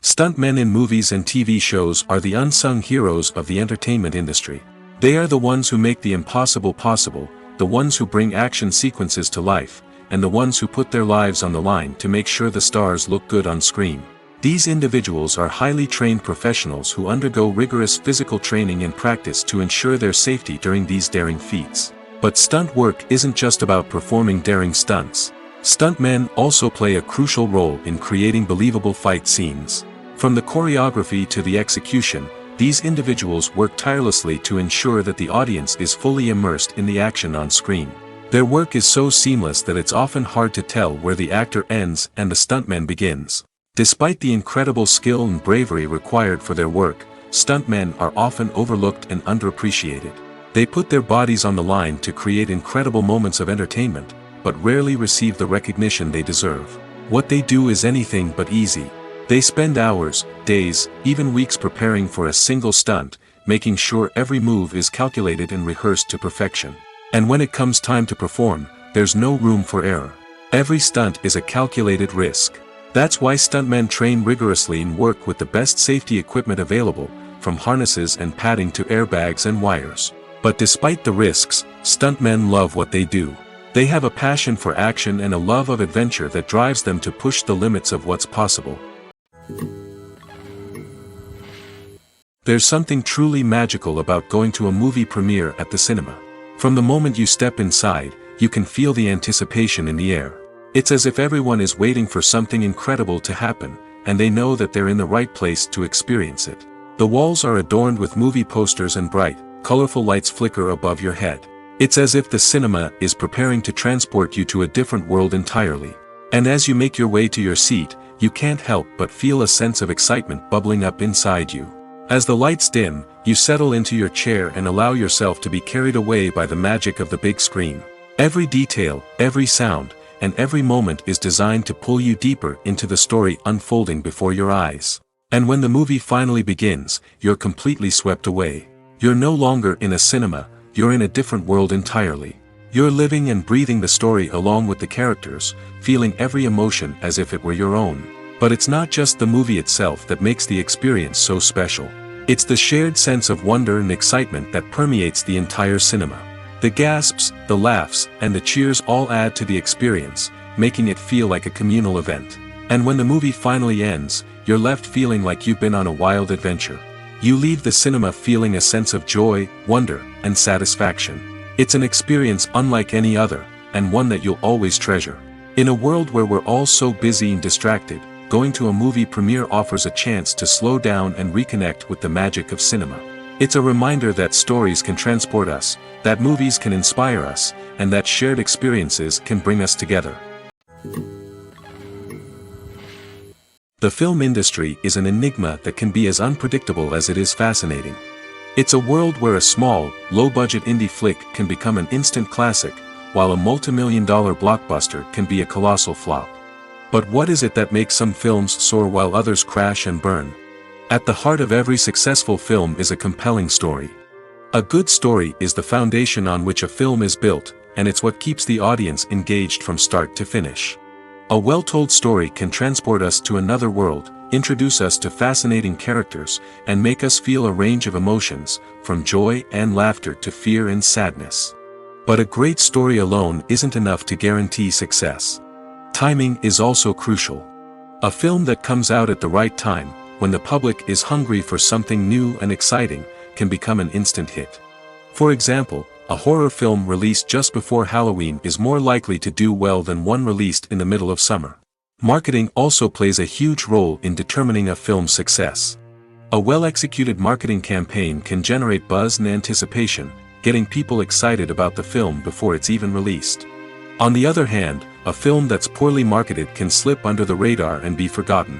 Stuntmen in movies and TV shows are the unsung heroes of the entertainment industry. They are the ones who make the impossible possible, the ones who bring action sequences to life, and the ones who put their lives on the line to make sure the stars look good on screen. These individuals are highly trained professionals who undergo rigorous physical training and practice to ensure their safety during these daring feats. But stunt work isn't just about performing daring stunts. Stuntmen also play a crucial role in creating believable fight scenes. From the choreography to the execution, these individuals work tirelessly to ensure that the audience is fully immersed in the action on screen. Their work is so seamless that it's often hard to tell where the actor ends and the stuntman begins. Despite the incredible skill and bravery required for their work, stuntmen are often overlooked and underappreciated. They put their bodies on the line to create incredible moments of entertainment, but rarely receive the recognition they deserve. What they do is anything but easy. They spend hours, days, even weeks preparing for a single stunt, making sure every move is calculated and rehearsed to perfection. And when it comes time to perform, there's no room for error. Every stunt is a calculated risk. That's why stuntmen train rigorously and work with the best safety equipment available, from harnesses and padding to airbags and wires. But despite the risks, stuntmen love what they do. They have a passion for action and a love of adventure that drives them to push the limits of what's possible. There's something truly magical about going to a movie premiere at the cinema. From the moment you step inside, you can feel the anticipation in the air. It's as if everyone is waiting for something incredible to happen, and they know that they're in the right place to experience it. The walls are adorned with movie posters and bright, colorful lights flicker above your head. It's as if the cinema is preparing to transport you to a different world entirely. And as you make your way to your seat, you can't help but feel a sense of excitement bubbling up inside you. As the lights dim, you settle into your chair and allow yourself to be carried away by the magic of the big screen. Every detail, every sound, and every moment is designed to pull you deeper into the story unfolding before your eyes. And when the movie finally begins, you're completely swept away. You're no longer in a cinema, you're in a different world entirely. You're living and breathing the story along with the characters, feeling every emotion as if it were your own. But it's not just the movie itself that makes the experience so special. It's the shared sense of wonder and excitement that permeates the entire cinema. The gasps, the laughs, and the cheers all add to the experience, making it feel like a communal event. And when the movie finally ends, you're left feeling like you've been on a wild adventure. You leave the cinema feeling a sense of joy, wonder, and satisfaction. It's an experience unlike any other, and one that you'll always treasure. In a world where we're all so busy and distracted, going to a movie premiere offers a chance to slow down and reconnect with the magic of cinema. It's a reminder that stories can transport us, that movies can inspire us, and that shared experiences can bring us together. The film industry is an enigma that can be as unpredictable as it is fascinating. It's a world where a small, low-budget indie flick can become an instant classic, while a multi-million-dollar blockbuster can be a colossal flop. But what is it that makes some films soar while others crash and burn? At the heart of every successful film is a compelling story. A good story is the foundation on which a film is built, and it's what keeps the audience engaged from start to finish. A well-told story can transport us to another world, introduce us to fascinating characters, and make us feel a range of emotions, from joy and laughter to fear and sadness. But a great story alone isn't enough to guarantee success. Timing is also crucial. A film that comes out at the right time, when the public is hungry for something new and exciting, can become an instant hit. For example, a horror film released just before Halloween is more likely to do well than one released in the middle of summer. Marketing also plays a huge role in determining a film's success. A well-executed marketing campaign can generate buzz and anticipation, getting people excited about the film before it's even released. On the other hand, a film that's poorly marketed can slip under the radar and be forgotten.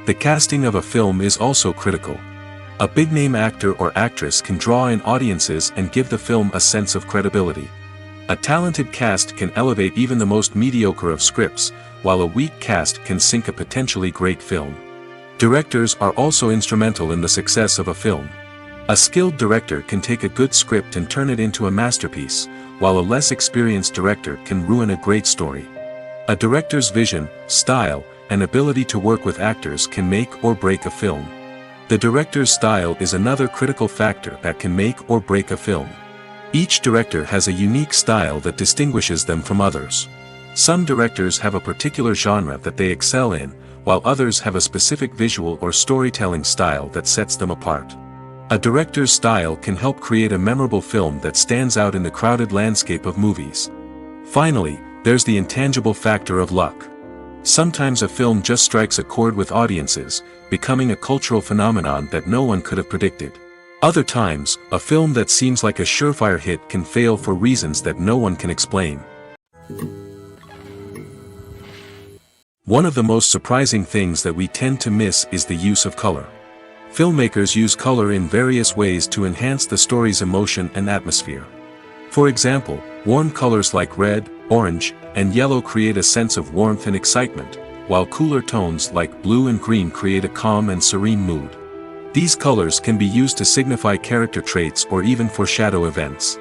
The casting of a film is also critical. A big-name actor or actress can draw in audiences and give the film a sense of credibility. A talented cast can elevate even the most mediocre of scripts, while a weak cast can sink a potentially great film. Directors are also instrumental in the success of a film. A skilled director can take a good script and turn it into a masterpiece, while a less experienced director can ruin a great story. A director's vision, style, and ability to work with actors can make or break a film. The director's style is another critical factor that can make or break a film. Each director has a unique style that distinguishes them from others. Some directors have a particular genre that they excel in, while others have a specific visual or storytelling style that sets them apart. A director's style can help create a memorable film that stands out in the crowded landscape of movies. Finally, there's the intangible factor of luck. Sometimes a film just strikes a chord with audiences, becoming a cultural phenomenon that no one could have predicted. Other times, a film that seems like a surefire hit can fail for reasons that no one can explain. One of the most surprising things that we tend to miss is the use of color. Filmmakers use color in various ways to enhance the story's emotion and atmosphere. For example, warm colors like red, orange, and yellow create a sense of warmth and excitement, while cooler tones like blue and green create a calm and serene mood. These colors can be used to signify character traits or even foreshadow events.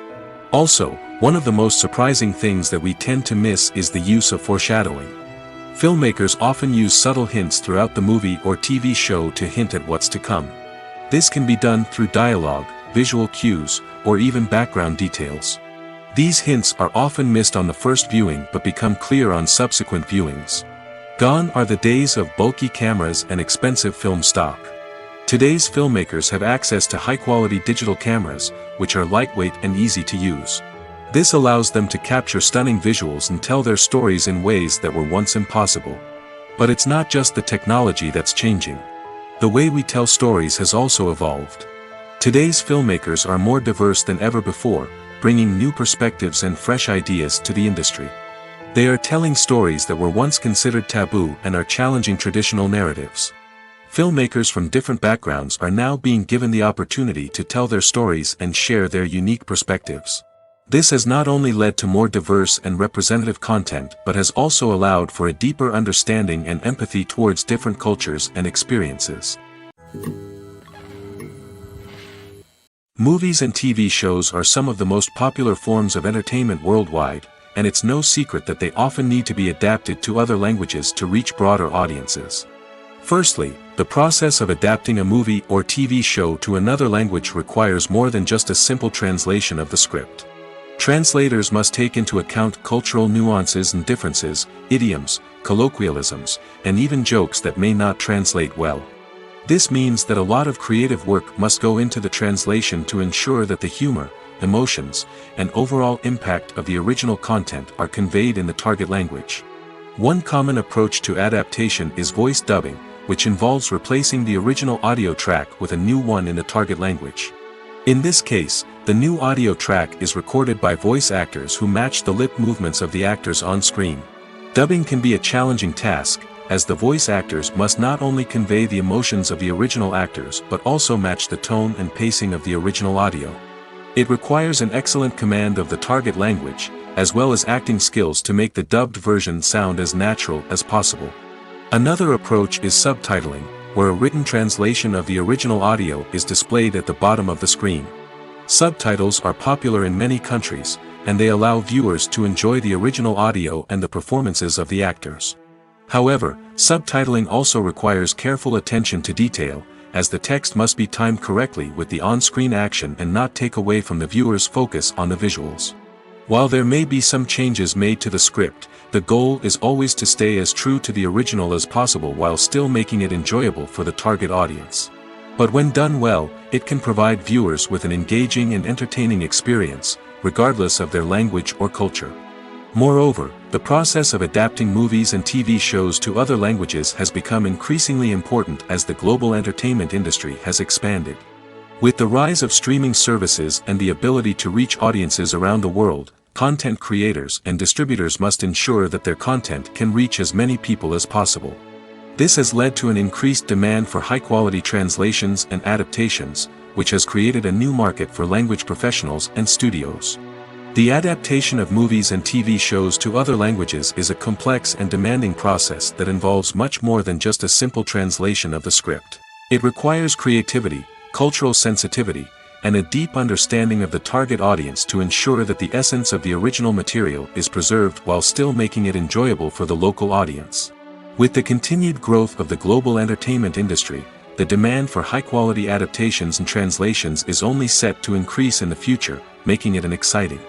Also, one of the most surprising things that we tend to miss is the use of foreshadowing. Filmmakers often use subtle hints throughout the movie or TV show to hint at what's to come. This can be done through dialogue, visual cues, or even background details. These hints are often missed on the first viewing but become clear on subsequent viewings. Gone are the days of bulky cameras and expensive film stock. Today's filmmakers have access to high-quality digital cameras, which are lightweight and easy to use. This allows them to capture stunning visuals and tell their stories in ways that were once impossible. But it's not just the technology that's changing. The way we tell stories has also evolved. Today's filmmakers are more diverse than ever before, bringing new perspectives and fresh ideas to the industry. They are telling stories that were once considered taboo and are challenging traditional narratives. Filmmakers from different backgrounds are now being given the opportunity to tell their stories and share their unique perspectives. This has not only led to more diverse and representative content but has also allowed for a deeper understanding and empathy towards different cultures and experiences. Movies and TV shows are some of the most popular forms of entertainment worldwide, and it's no secret that they often need to be adapted to other languages to reach broader audiences. Firstly, the process of adapting a movie or TV show to another language requires more than just a simple translation of the script. Translators must take into account cultural nuances and differences, idioms, colloquialisms, and even jokes that may not translate well. This means that a lot of creative work must go into the translation to ensure that the humor, emotions, and overall impact of the original content are conveyed in the target language. One common approach to adaptation is voice dubbing, which involves replacing the original audio track with a new one in the target language. In this case, the new audio track is recorded by voice actors who match the lip movements of the actors on screen. Dubbing can be a challenging task, as the voice actors must not only convey the emotions of the original actors but also match the tone and pacing of the original audio. It requires an excellent command of the target language, as well as acting skills to make the dubbed version sound as natural as possible. Another approach is subtitling, where a written translation of the original audio is displayed at the bottom of the screen. Subtitles are popular in many countries, and they allow viewers to enjoy the original audio and the performances of the actors. However, subtitling also requires careful attention to detail, as the text must be timed correctly with the on-screen action and not take away from the viewer's focus on the visuals. While there may be some changes made to the script, the goal is always to stay as true to the original as possible while still making it enjoyable for the target audience. But when done well, it can provide viewers with an engaging and entertaining experience, regardless of their language or culture. Moreover, the process of adapting movies and TV shows to other languages has become increasingly important as the global entertainment industry has expanded. With the rise of streaming services and the ability to reach audiences around the world, content creators and distributors must ensure that their content can reach as many people as possible. This has led to an increased demand for high-quality translations and adaptations, which has created a new market for language professionals and studios. The adaptation of movies and TV shows to other languages is a complex and demanding process that involves much more than just a simple translation of the script. It requires creativity, cultural sensitivity, and a deep understanding of the target audience to ensure that the essence of the original material is preserved while still making it enjoyable for the local audience. With the continued growth of the global entertainment industry, the demand for high-quality adaptations and translations is only set to increase in the future, making it an exciting.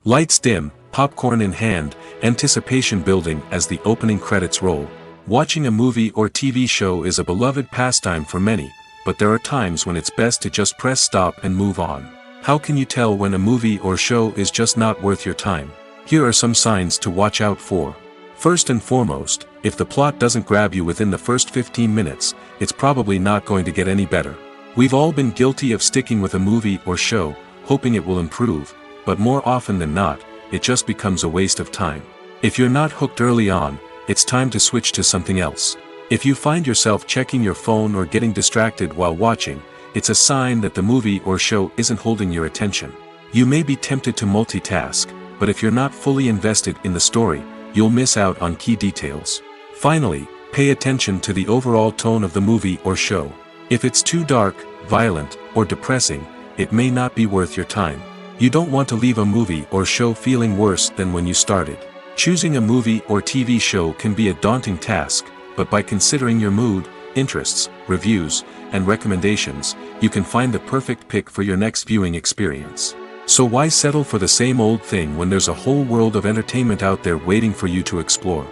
Lights dim, popcorn in hand, anticipation building as the opening credits roll. Watching a movie or TV show is a beloved pastime for many, but there are times when it's best to just press stop and move on. How can you tell when a movie or show is just not worth your time? Here are some signs to watch out for. First and foremost, if the plot doesn't grab you within the first 15 minutes, it's probably not going to get any better. We've all been guilty of sticking with a movie or show, hoping it will improve, but more often than not, it just becomes a waste of time. If you're not hooked early on, it's time to switch to something else. If you find yourself checking your phone or getting distracted while watching, it's a sign that the movie or show isn't holding your attention. You may be tempted to multitask, but if you're not fully invested in the story, you'll miss out on key details. Finally, pay attention to the overall tone of the movie or show. If it's too dark, violent, or depressing, it may not be worth your time. You don't want to leave a movie or show feeling worse than when you started. Choosing a movie or TV show can be a daunting task, but by considering your mood, interests, reviews, and recommendations, you can find the perfect pick for your next viewing experience. So why settle for the same old thing when there's a whole world of entertainment out there waiting for you to explore?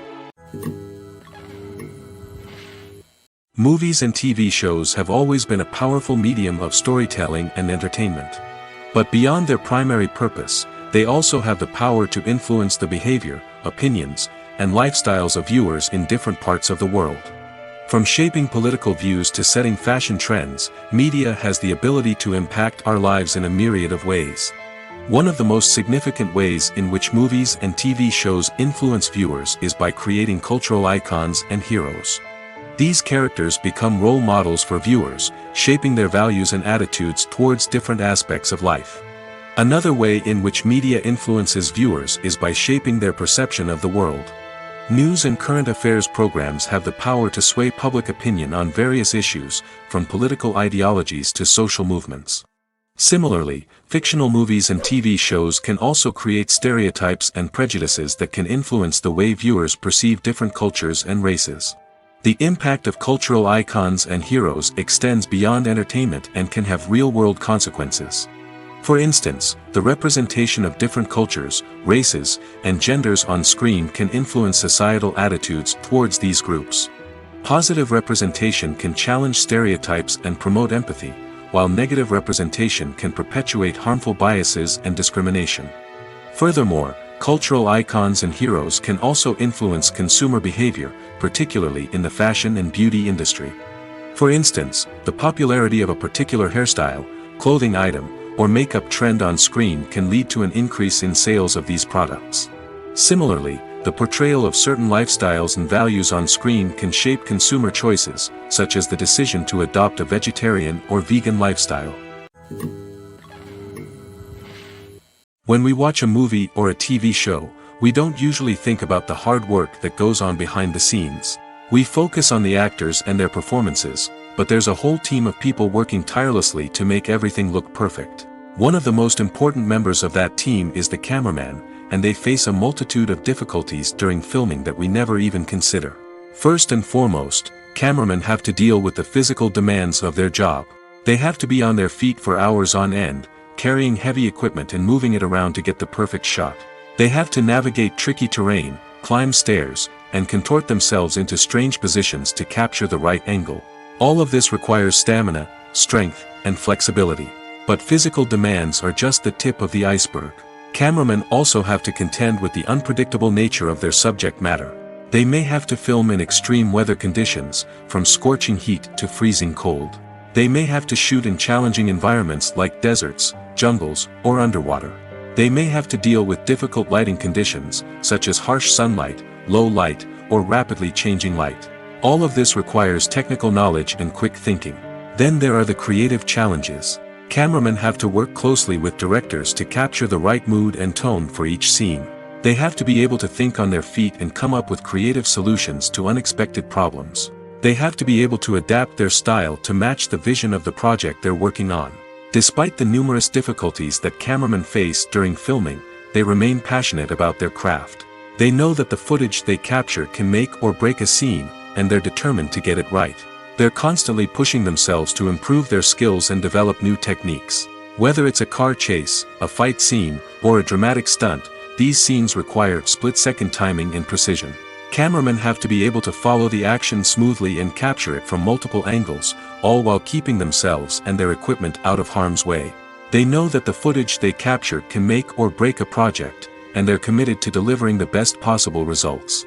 Movies and TV shows have always been a powerful medium of storytelling and entertainment. But beyond their primary purpose, they also have the power to influence the behavior, opinions, and lifestyles of viewers in different parts of the world. From shaping political views to setting fashion trends, media has the ability to impact our lives in a myriad of ways. One of the most significant ways in which movies and TV shows influence viewers is by creating cultural icons and heroes. These characters become role models for viewers, shaping their values and attitudes towards different aspects of life. Another way in which media influences viewers is by shaping their perception of the world. News and current affairs programs have the power to sway public opinion on various issues, from political ideologies to social movements. Similarly, fictional movies and TV shows can also create stereotypes and prejudices that can influence the way viewers perceive different cultures and races. The impact of cultural icons and heroes extends beyond entertainment and can have real-world consequences. For instance, the representation of different cultures, races, and genders on screen can influence societal attitudes towards these groups. Positive representation can challenge stereotypes and promote empathy, while negative representation can perpetuate harmful biases and discrimination. Furthermore, cultural icons and heroes can also influence consumer behavior, particularly in the fashion and beauty industry. For instance, the popularity of a particular hairstyle, clothing item, or makeup trend on screen can lead to an increase in sales of these products. Similarly, the portrayal of certain lifestyles and values on screen can shape consumer choices, such as the decision to adopt a vegetarian or vegan lifestyle. When we watch a movie or a TV show, we don't usually think about the hard work that goes on behind the scenes. We focus on the actors and their performances, but there's a whole team of people working tirelessly to make everything look perfect. One of the most important members of that team is the cameraman, and they face a multitude of difficulties during filming that we never even consider. First and foremost, cameramen have to deal with the physical demands of their job. They have to be on their feet for hours on end, carrying heavy equipment and moving it around to get the perfect shot. They have to navigate tricky terrain, climb stairs, and contort themselves into strange positions to capture the right angle. All of this requires stamina, strength, and flexibility. But physical demands are just the tip of the iceberg. Cameramen also have to contend with the unpredictable nature of their subject matter. They may have to film in extreme weather conditions, from scorching heat to freezing cold. They may have to shoot in challenging environments like deserts, jungles, or underwater. They may have to deal with difficult lighting conditions, such as harsh sunlight, low light, or rapidly changing light. All of this requires technical knowledge and quick thinking. Then there are the creative challenges. Cameramen have to work closely with directors to capture the right mood and tone for each scene. They have to be able to think on their feet and come up with creative solutions to unexpected problems. They have to be able to adapt their style to match the vision of the project they're working on. Despite the numerous difficulties that cameramen face during filming, they remain passionate about their craft. They know that the footage they capture can make or break a scene, and they're determined to get it right. They're constantly pushing themselves to improve their skills and develop new techniques. Whether it's a car chase, a fight scene, or a dramatic stunt, these scenes require split-second timing and precision. Cameramen have to be able to follow the action smoothly and capture it from multiple angles, all while keeping themselves and their equipment out of harm's way. They know that the footage they capture can make or break a project, and they're committed to delivering the best possible results.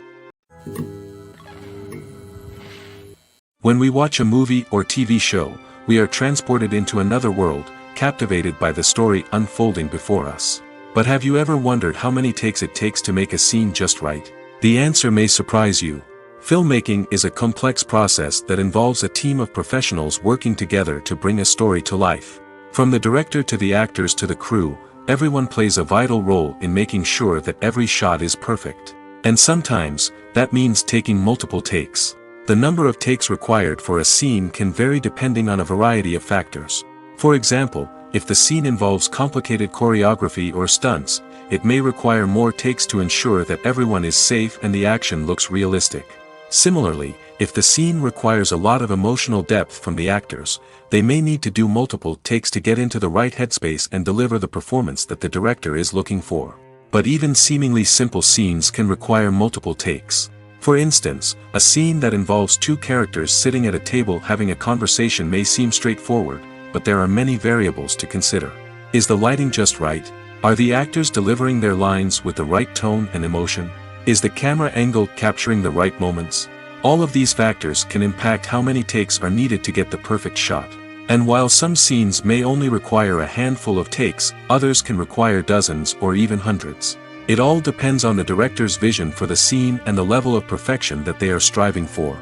When we watch a movie or TV show, we are transported into another world, captivated by the story unfolding before us. But have you ever wondered how many takes it takes to make a scene just right? The answer may surprise you. Filmmaking is a complex process that involves a team of professionals working together to bring a story to life. From the director to the actors to the crew, everyone plays a vital role in making sure that every shot is perfect. And sometimes, that means taking multiple takes. The number of takes required for a scene can vary depending on a variety of factors. For example, if the scene involves complicated choreography or stunts, it may require more takes to ensure that everyone is safe and the action looks realistic. Similarly, if the scene requires a lot of emotional depth from the actors, they may need to do multiple takes to get into the right headspace and deliver the performance that the director is looking for. But even seemingly simple scenes can require multiple takes. For instance, a scene that involves two characters sitting at a table having a conversation may seem straightforward, but there are many variables to consider. Is the lighting just right? Are the actors delivering their lines with the right tone and emotion? Is the camera angle capturing the right moments? All of these factors can impact how many takes are needed to get the perfect shot. And while some scenes may only require a handful of takes, others can require dozens or even hundreds. It all depends on the director's vision for the scene and the level of perfection that they are striving for.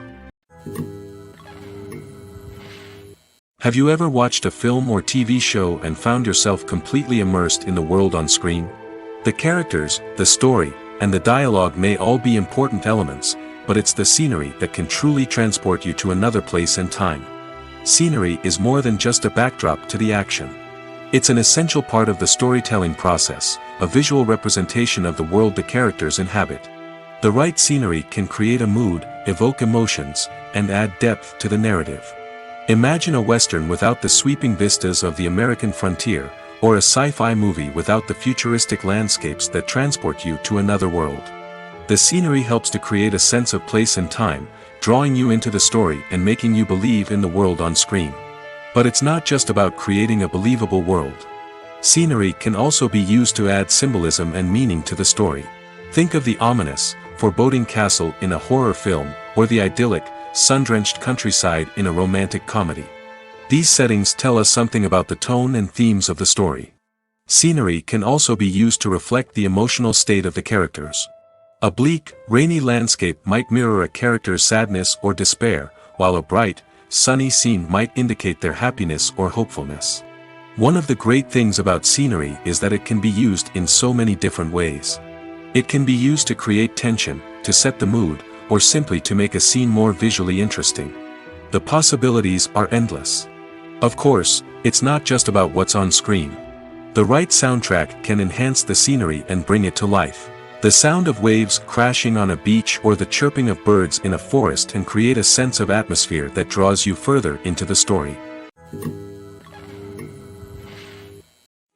Have you ever watched a film or TV show and found yourself completely immersed in the world on screen? The characters, the story, and the dialogue may all be important elements, but it's the scenery that can truly transport you to another place and time. Scenery is more than just a backdrop to the action. It's an essential part of the storytelling process, a visual representation of the world the characters inhabit. The right scenery can create a mood, evoke emotions, and add depth to the narrative. Imagine a Western without the sweeping vistas of the American frontier, or a sci-fi movie without the futuristic landscapes that transport you to another world. The scenery helps to create a sense of place and time, drawing you into the story and making you believe in the world on screen. But it's not just about creating a believable world. Scenery can also be used to add symbolism and meaning to the story. Think of the ominous, foreboding castle in a horror film, or the idyllic, sun-drenched countryside in a romantic comedy. These settings tell us something about the tone and themes of the story. Scenery can also be used to reflect the emotional state of the characters. A bleak, rainy landscape might mirror a character's sadness or despair, while a bright, sunny scene might indicate their happiness or hopefulness. One of the great things about scenery is that it can be used in so many different ways. It can be used to create tension, to set the mood, or simply to make a scene more visually interesting. The possibilities are endless. Of course, it's not just about what's on screen. The right soundtrack can enhance the scenery and bring it to life. The sound of waves crashing on a beach or the chirping of birds in a forest can create a sense of atmosphere that draws you further into the story.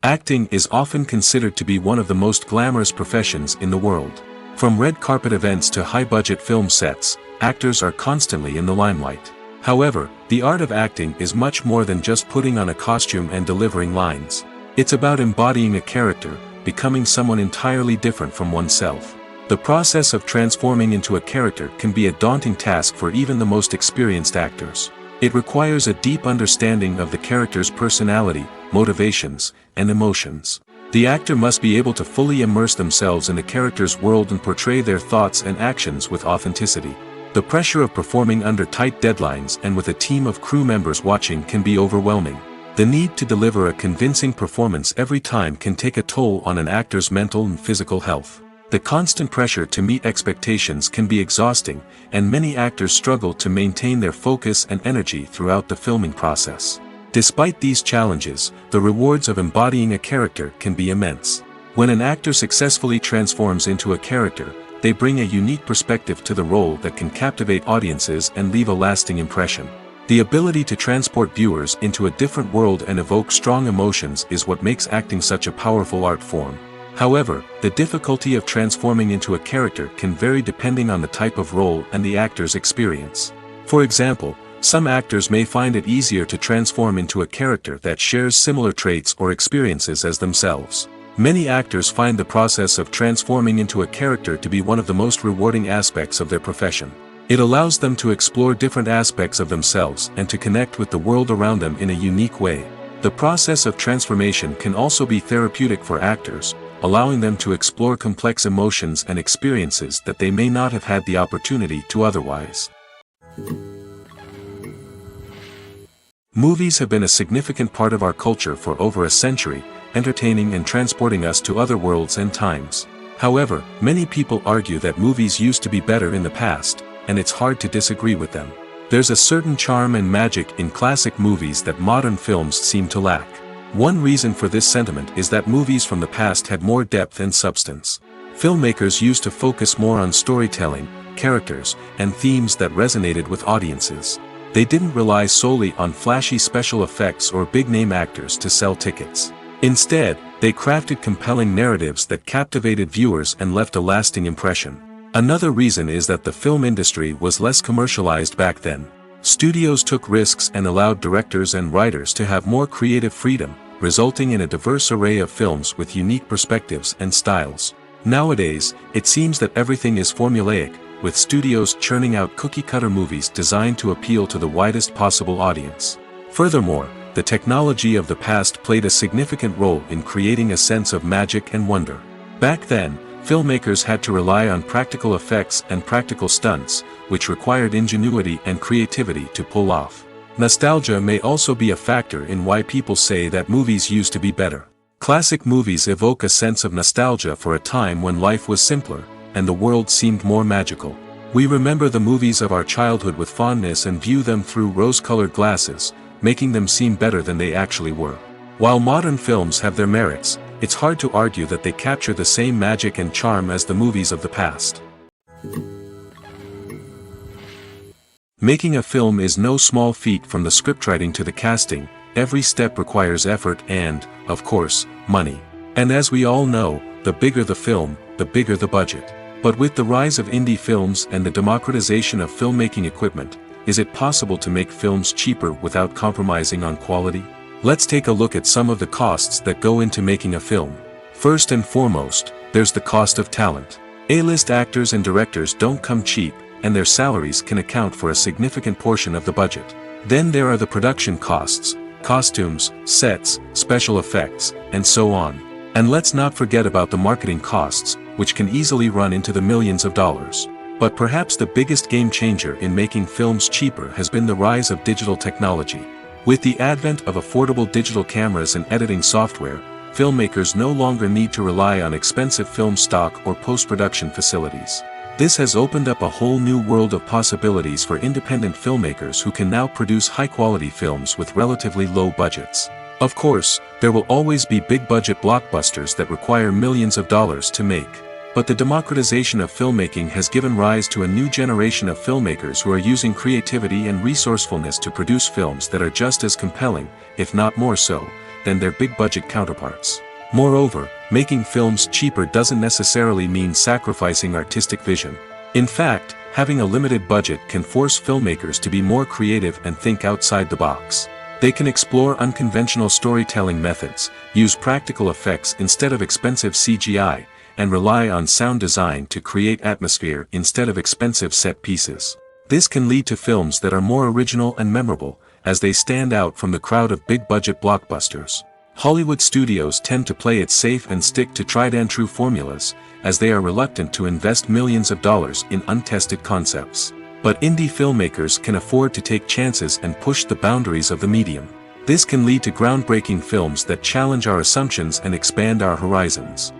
Acting is often considered to be one of the most glamorous professions in the world. From red carpet events to high-budget film sets, actors are constantly in the limelight. However, the art of acting is much more than just putting on a costume and delivering lines. It's about embodying a character, becoming someone entirely different from oneself. The process of transforming into a character can be a daunting task for even the most experienced actors. It requires a deep understanding of the character's personality, motivations, and emotions. The actor must be able to fully immerse themselves in the character's world and portray their thoughts and actions with authenticity. The pressure of performing under tight deadlines and with a team of crew members watching can be overwhelming. The need to deliver a convincing performance every time can take a toll on an actor's mental and physical health. The constant pressure to meet expectations can be exhausting, and many actors struggle to maintain their focus and energy throughout the filming process. Despite these challenges, the rewards of embodying a character can be immense. When an actor successfully transforms into a character, they bring a unique perspective to the role that can captivate audiences and leave a lasting impression. The ability to transport viewers into a different world and evoke strong emotions is what makes acting such a powerful art form. However, the difficulty of transforming into a character can vary depending on the type of role and the actor's experience. For example, some actors may find it easier to transform into a character that shares similar traits or experiences as themselves. Many actors find the process of transforming into a character to be one of the most rewarding aspects of their profession. It allows them to explore different aspects of themselves and to connect with the world around them in a unique way. The process of transformation can also be therapeutic for actors, allowing them to explore complex emotions and experiences that they may not have had the opportunity to otherwise. Movies have been a significant part of our culture for over a century, entertaining and transporting us to other worlds and times. However, many people argue that movies used to be better in the past, and it's hard to disagree with them. There's a certain charm and magic in classic movies that modern films seem to lack. One reason for this sentiment is that movies from the past had more depth and substance. Filmmakers used to focus more on storytelling, characters, and themes that resonated with audiences. They didn't rely solely on flashy special effects or big-name actors to sell tickets. Instead, they crafted compelling narratives that captivated viewers and left a lasting impression. Another reason is that the film industry was less commercialized back then. Studios took risks and allowed directors and writers to have more creative freedom, resulting in a diverse array of films with unique perspectives and styles. Nowadays, it seems that everything is formulaic, with studios churning out cookie-cutter movies designed to appeal to the widest possible audience. Furthermore, the technology of the past played a significant role in creating a sense of magic and wonder. Back then, filmmakers had to rely on practical effects and practical stunts, which required ingenuity and creativity to pull off. Nostalgia may also be a factor in why people say that movies used to be better. Classic movies evoke a sense of nostalgia for a time when life was simpler, and the world seemed more magical. We remember the movies of our childhood with fondness and view them through rose-colored glasses, making them seem better than they actually were. While modern films have their merits, it's hard to argue that they capture the same magic and charm as the movies of the past. Making a film is no small feat. From the scriptwriting to the casting, every step requires effort and, of course, money. And as we all know, the bigger the film, the bigger the budget. But with the rise of indie films and the democratization of filmmaking equipment, is it possible to make films cheaper without compromising on quality? Let's take a look at some of the costs that go into making a film. First and foremost, there's the cost of talent. A-list actors and directors don't come cheap, and their salaries can account for a significant portion of the budget. Then there are the production costs, costumes, sets, special effects, and so on. And let's not forget about the marketing costs, which can easily run into the millions of dollars. But perhaps the biggest game changer in making films cheaper has been the rise of digital technology. With the advent of affordable digital cameras and editing software, filmmakers no longer need to rely on expensive film stock or post-production facilities. This has opened up a whole new world of possibilities for independent filmmakers who can now produce high-quality films with relatively low budgets. Of course, there will always be big-budget blockbusters that require millions of dollars to make. But the democratization of filmmaking has given rise to a new generation of filmmakers who are using creativity and resourcefulness to produce films that are just as compelling, if not more so, than their big-budget counterparts. Moreover, making films cheaper doesn't necessarily mean sacrificing artistic vision. In fact, having a limited budget can force filmmakers to be more creative and think outside the box. They can explore unconventional storytelling methods, use practical effects instead of expensive CGI, and rely on sound design to create atmosphere instead of expensive set pieces. This can lead to films that are more original and memorable, as they stand out from the crowd of big-budget blockbusters. Hollywood studios tend to play it safe and stick to tried-and-true formulas, as they are reluctant to invest millions of dollars in untested concepts. But indie filmmakers can afford to take chances and push the boundaries of the medium. This can lead to groundbreaking films that challenge our assumptions and expand our horizons.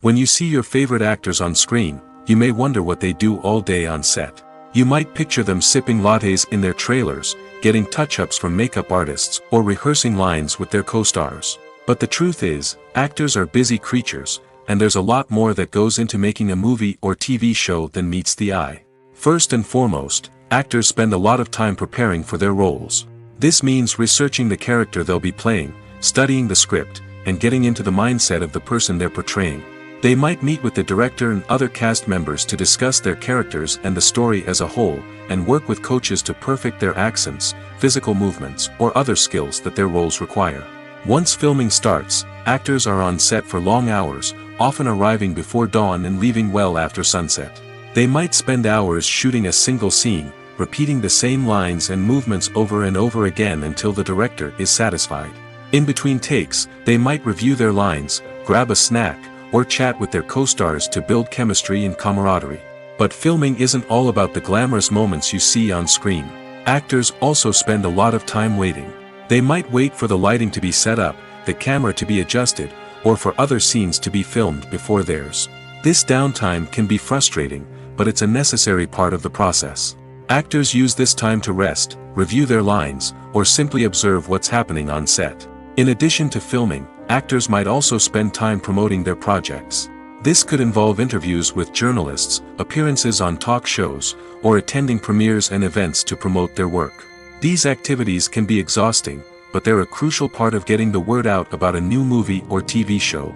When you see your favorite actors on screen, you may wonder what they do all day on set. You might picture them sipping lattes in their trailers, getting touch-ups from makeup artists, or rehearsing lines with their co-stars. But the truth is, actors are busy creatures, and there's a lot more that goes into making a movie or TV show than meets the eye. First and foremost, actors spend a lot of time preparing for their roles. This means researching the character they'll be playing, studying the script, and getting into the mindset of the person they're portraying. They might meet with the director and other cast members to discuss their characters and the story as a whole, and work with coaches to perfect their accents, physical movements, or other skills that their roles require. Once filming starts, actors are on set for long hours, often arriving before dawn and leaving well after sunset. They might spend hours shooting a single scene, repeating the same lines and movements over and over again until the director is satisfied. In between takes, they might review their lines, grab a snack, or chat with their co-stars to build chemistry and camaraderie. But filming isn't all about the glamorous moments you see on screen. Actors also spend a lot of time waiting. They might wait for the lighting to be set up, the camera to be adjusted, or for other scenes to be filmed before theirs. This downtime can be frustrating, but it's a necessary part of the process. Actors use this time to rest, review their lines, or simply observe what's happening on set. In addition to filming, actors might also spend time promoting their projects. This could involve interviews with journalists, appearances on talk shows, or attending premieres and events to promote their work. These activities can be exhausting, but they're a crucial part of getting the word out about a new movie or TV show.